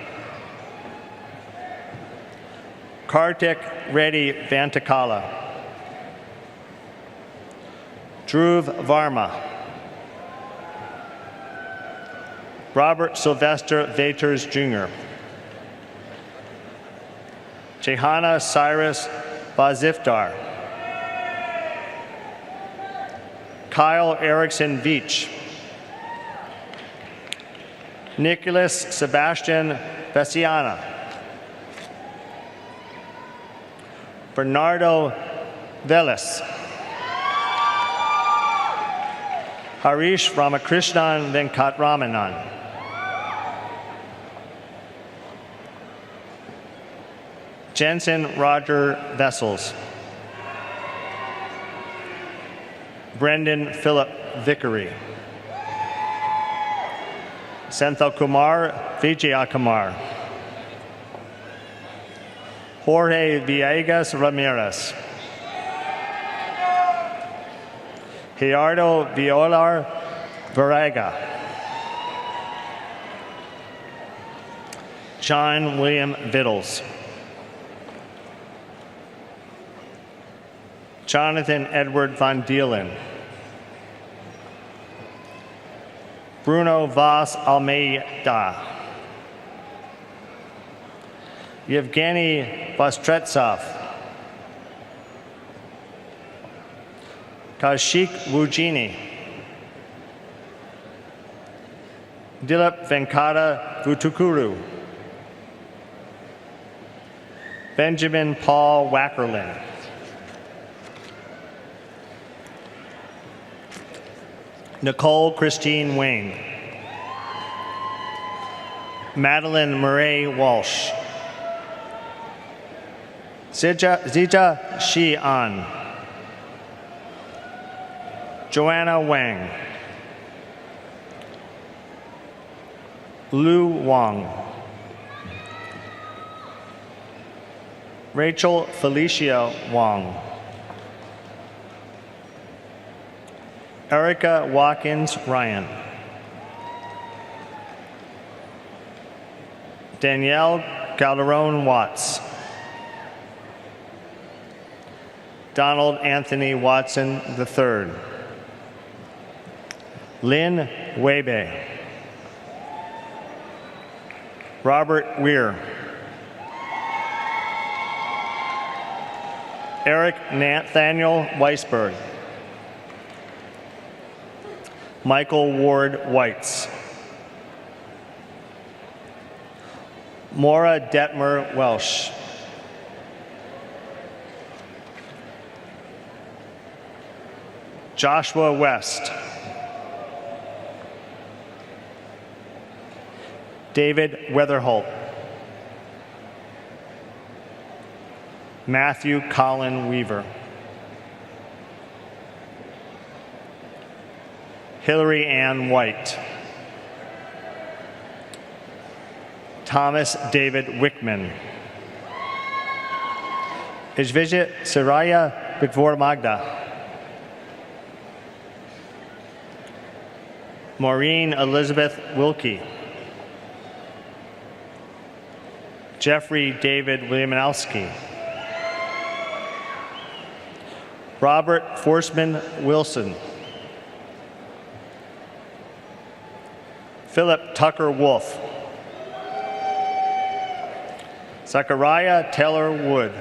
Kartik Reddy Vantakala. Dhruv Varma. Robert Sylvester Vaters Jr. Jehana Cyrus Bazifdar. Kyle Erickson Veach. Nicholas Sebastian Vesiana. Bernardo Velis. Harish Ramakrishnan Venkatramanan. Jensen Roger Vessels. Brendan Philip Vickery. Senthil Kumar Vijayakumar. Jorge Villegas Ramirez. Gerardo Violar Varega. John William Vittles. Jonathan Edward Van Dielen. Bruno Vaz Almeida. Yevgeny Vostretsov. Kaushik Wujini. Dilip Venkata Vutukuru. Benjamin Paul Wackerlin. Nicole Christine Wayne. Madeline Murray Walsh. Zija Shi An. Joanna Wang. Lu Wang. Rachel Felicia Wang. Erica Watkins Ryan. Danielle Calderon Watts. Donald Anthony Watson III. Lynn Webe. Robert Weir. Eric Nathaniel Weisberg. Michael Ward Whites. Maura Detmer Welsh. Joshua West. David Weatherholt. Matthew Colin Weaver. Hillary Ann White. Thomas David Wickman. Ijvijit Saraya Bigvor Magda. Maureen Elizabeth Wilkie. Jeffrey David Williamowski. Robert Forsman Wilson. Philip Tucker Wolf. Zachariah Taylor Wood.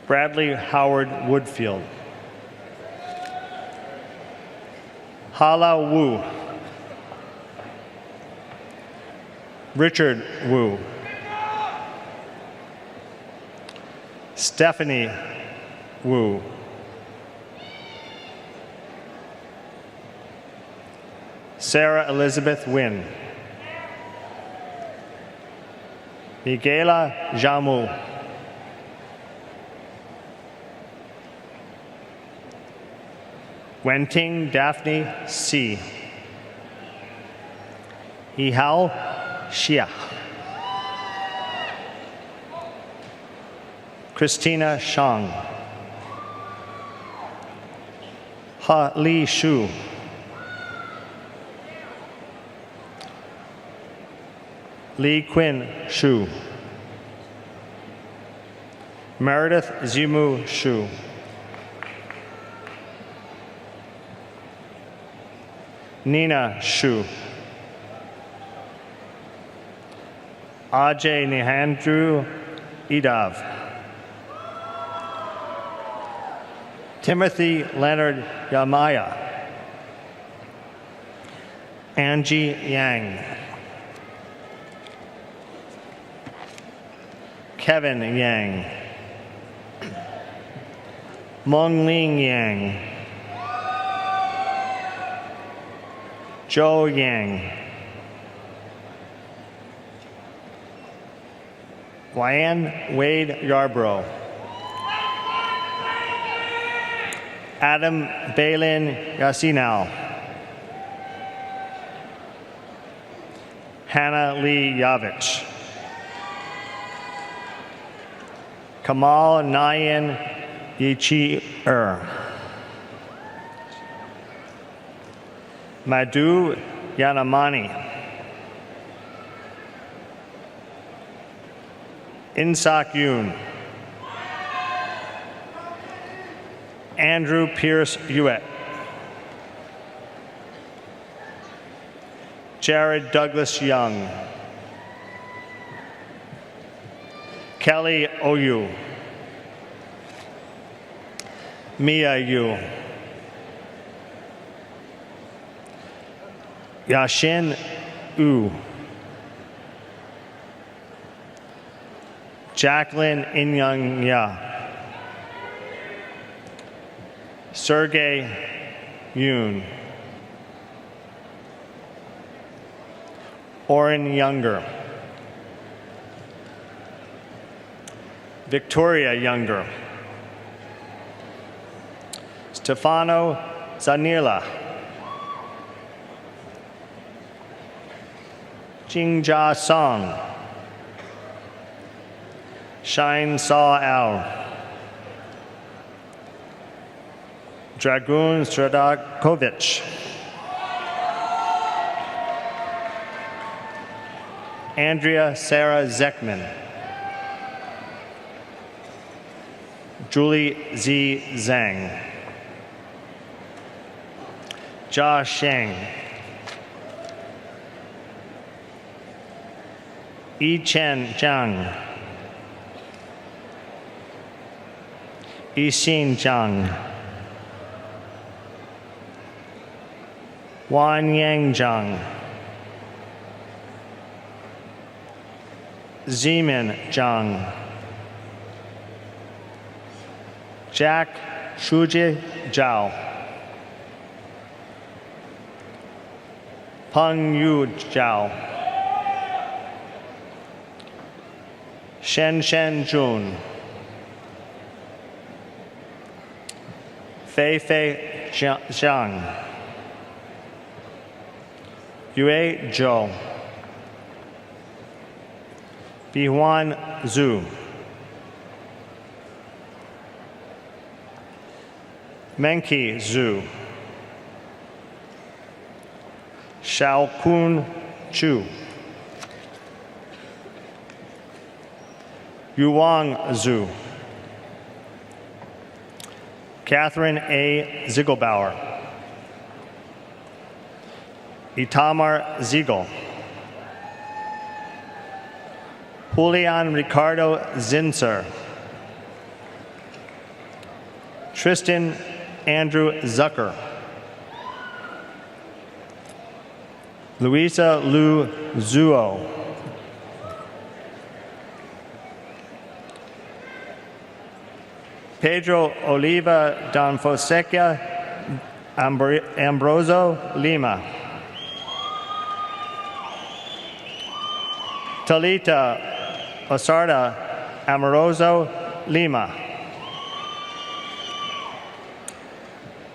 Bradley Howard Woodfield. Hala Wu. Richard Wu. Stephanie Wu. Sarah Elizabeth Wynn. Miguela Jamu. Wenting Daphne C. Ihao Xia. Christina Shang. Ha Li Shu. Li Quinn Shu. Meredith Zimu Shu. Nina Shu. Ajay Nihandru Edav. Timothy Leonard Yamaya. Angie Yang. Kevin Yang. Mongling Yang. Joe Yang. Ryan Wade Yarbrough. Adam Balin Yasinal. Hannah Lee Yavich. Kamal Nayan Yichi Madhu Yanamani. Insak Yoon. Andrew Pierce Hewitt. Jared Douglas Young. Kelly Oyu. Mia Yu. Yashin U. Jacqueline Inyang Ya. Sergey Yoon. Oren Younger. Victoria Younger. Stefano Zanila. Jingjia Song. Shine Saw Al. Dragoon Stradakovich. Andrea Sarah Zekman. Julie Z. Zhang. Jia Sheng. Yi Chen Zhang. Yixin Zhang. Wan Yang Zhang. Zemin Zhang. Jack Shuji Zhao. Peng Yu Zhao. Shen Shen Jun. Fei Fei Zhang. Yue Zhou. Bihuan Zhu. Menki Zhu. Xiaokun Chu. Yuang Zhu. Catherine A. Ziegelbauer. Itamar Ziegel. Julian Ricardo Zinser. Tristan Andrew Zucker. Luisa Lu Zuo. Pedro Oliva Don Fonseca Ambroso Lima. Talita Osarda Amoroso Lima.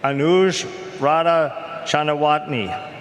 Anuj Radha Chanawatni.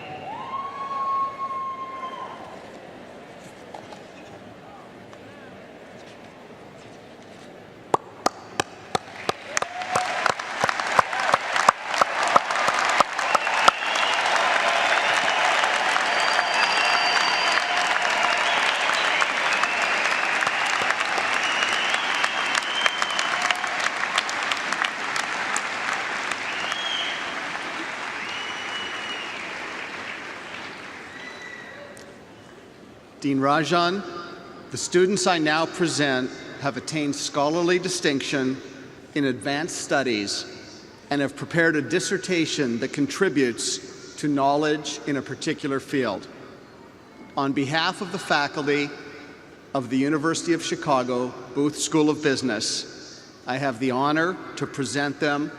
Dean Rajan, the students I now present have attained scholarly distinction in advanced studies and have prepared a dissertation that contributes to knowledge in a particular field. On behalf of the faculty of the University of Chicago Booth School of Business, I have the honor to present them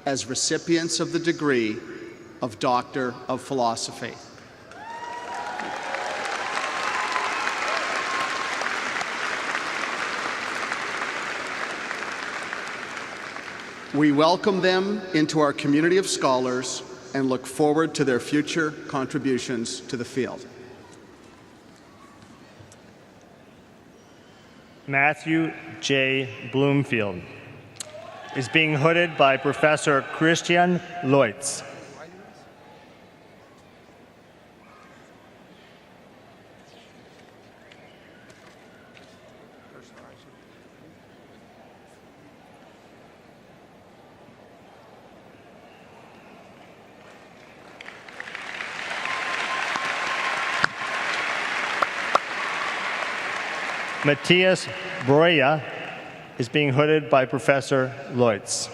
as recipients of the degree of Doctor of Philosophy. We welcome them into our community of scholars and look forward to their future contributions to the field. Matthew J. Bloomfield is being hooded by Professor Christian Leutz. Matthias Breuer is being hooded by Professor Leutz.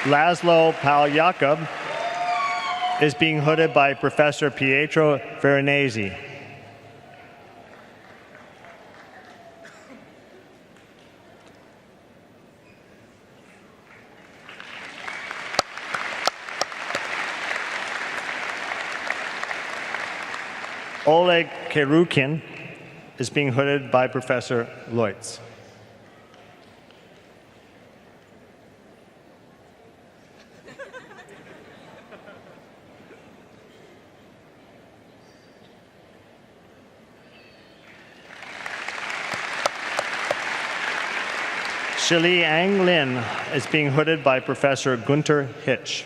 Laszlo Paul-Jacob is being hooded by Professor Pietro Veronese. Oleg Kerukin is being hooded by Professor Leutz. Shili Ang Lin is being hooded by Professor Gunter Hitch.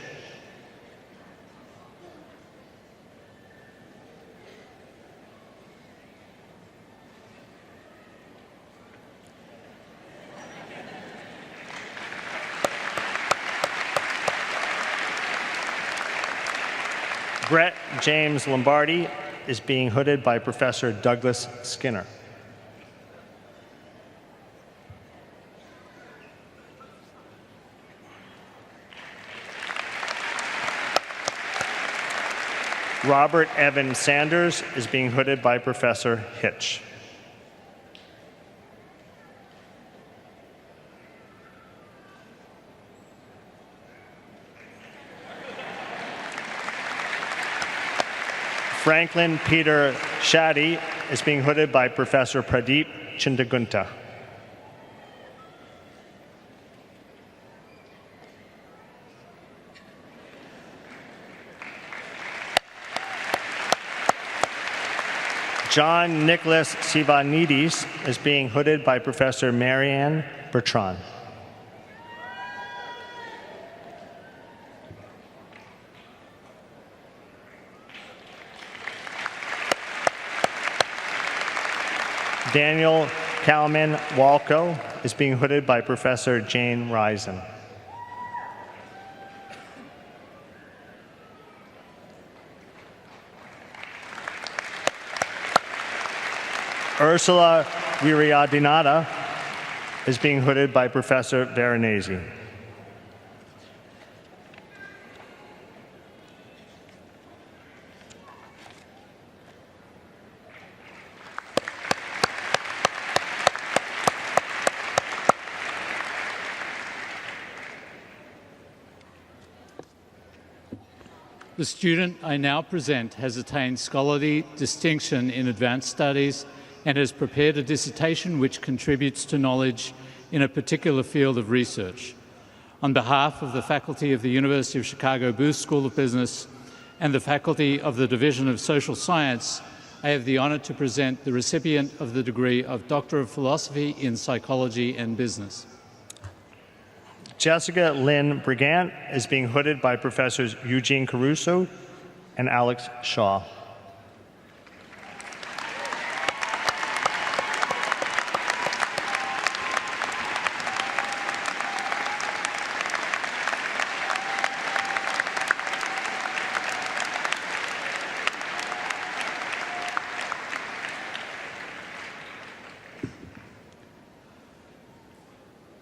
Brett James Lombardi is being hooded by Professor Douglas Skinner. Robert Evan Sanders is being hooded by Professor Hitch. Franklin Peter Shaddy is being hooded by Professor Pradeep Chindagunta. John Nicholas Sivanidis is being hooded by Professor Marianne Bertrand. Daniel Kalman Walco is being hooded by Professor Jane Risen. Ursula Viriadinata is being hooded by Professor Veronese. The student I now present has attained scholarly distinction in advanced studies and has prepared a dissertation which contributes to knowledge in a particular field of research. On behalf of the faculty of the University of Chicago Booth School of Business and the faculty of the Division of Social Science, I have the honor to present the recipient of the degree of Doctor of Philosophy in Psychology and Business. Jessica Lynn Brigant is being hooded by Professors Eugene Caruso and Alex Shaw.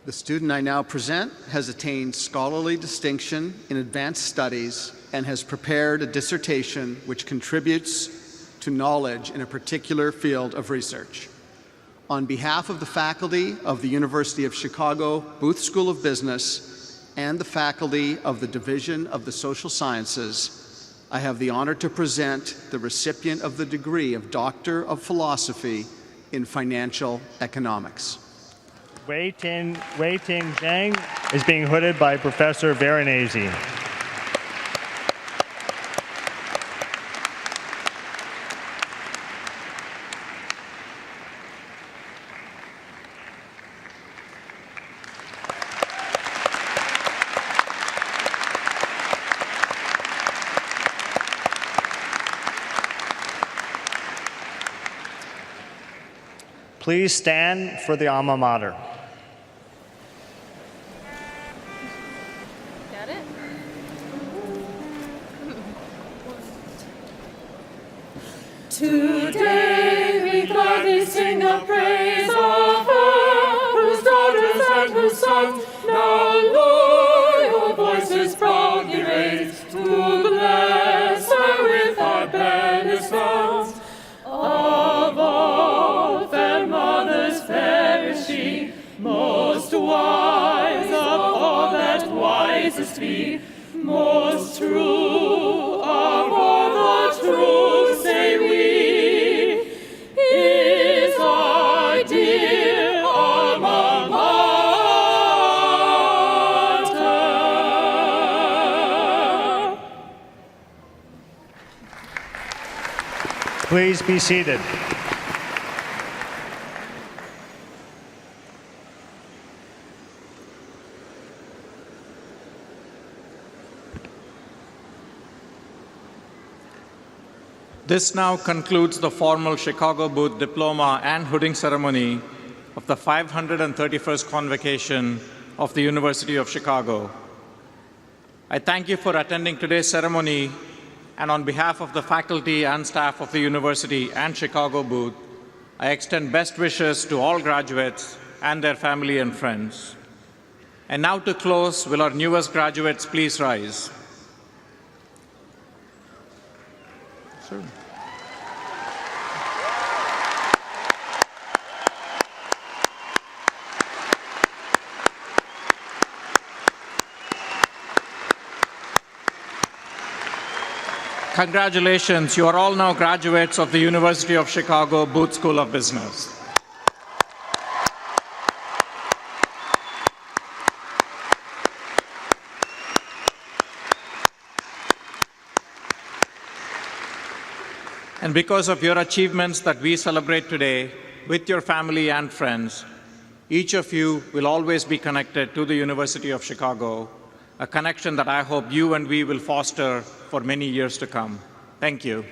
The student I now present has attained scholarly distinction in advanced studies and has prepared a dissertation which contributes to knowledge in a particular field of research. On behalf of the faculty of the University of Chicago Booth School of Business and the faculty of the Division of the Social Sciences, I have the honor to present the recipient of the degree of Doctor of Philosophy in Financial Economics. Wei Ting Zhang is being hooded by Professor Veronese. Please stand for the alma mater. Got it? Today we gladly sing the praise of her, whose daughters and whose sons now loyal voices proudly raise to bless her with our benefits. Of all fair mothers, fair is she, most wise of all that wisest be, most true of all the true, say we, is our dear alma mater. Please be seated. This now concludes the formal Chicago Booth Diploma and Hooding ceremony of the 531st Convocation of the University of Chicago. I thank you for attending today's ceremony, and on behalf of the faculty and staff of the university and Chicago Booth, I extend best wishes to all graduates and their family and friends. And now to close, will our newest graduates please rise? Sir. Congratulations, you are all now graduates of the University of Chicago Booth School of Business. And because of your achievements that we celebrate today with your family and friends, each of you will always be connected to the University of Chicago, a connection that I hope you and we will foster for many years to come. Thank you.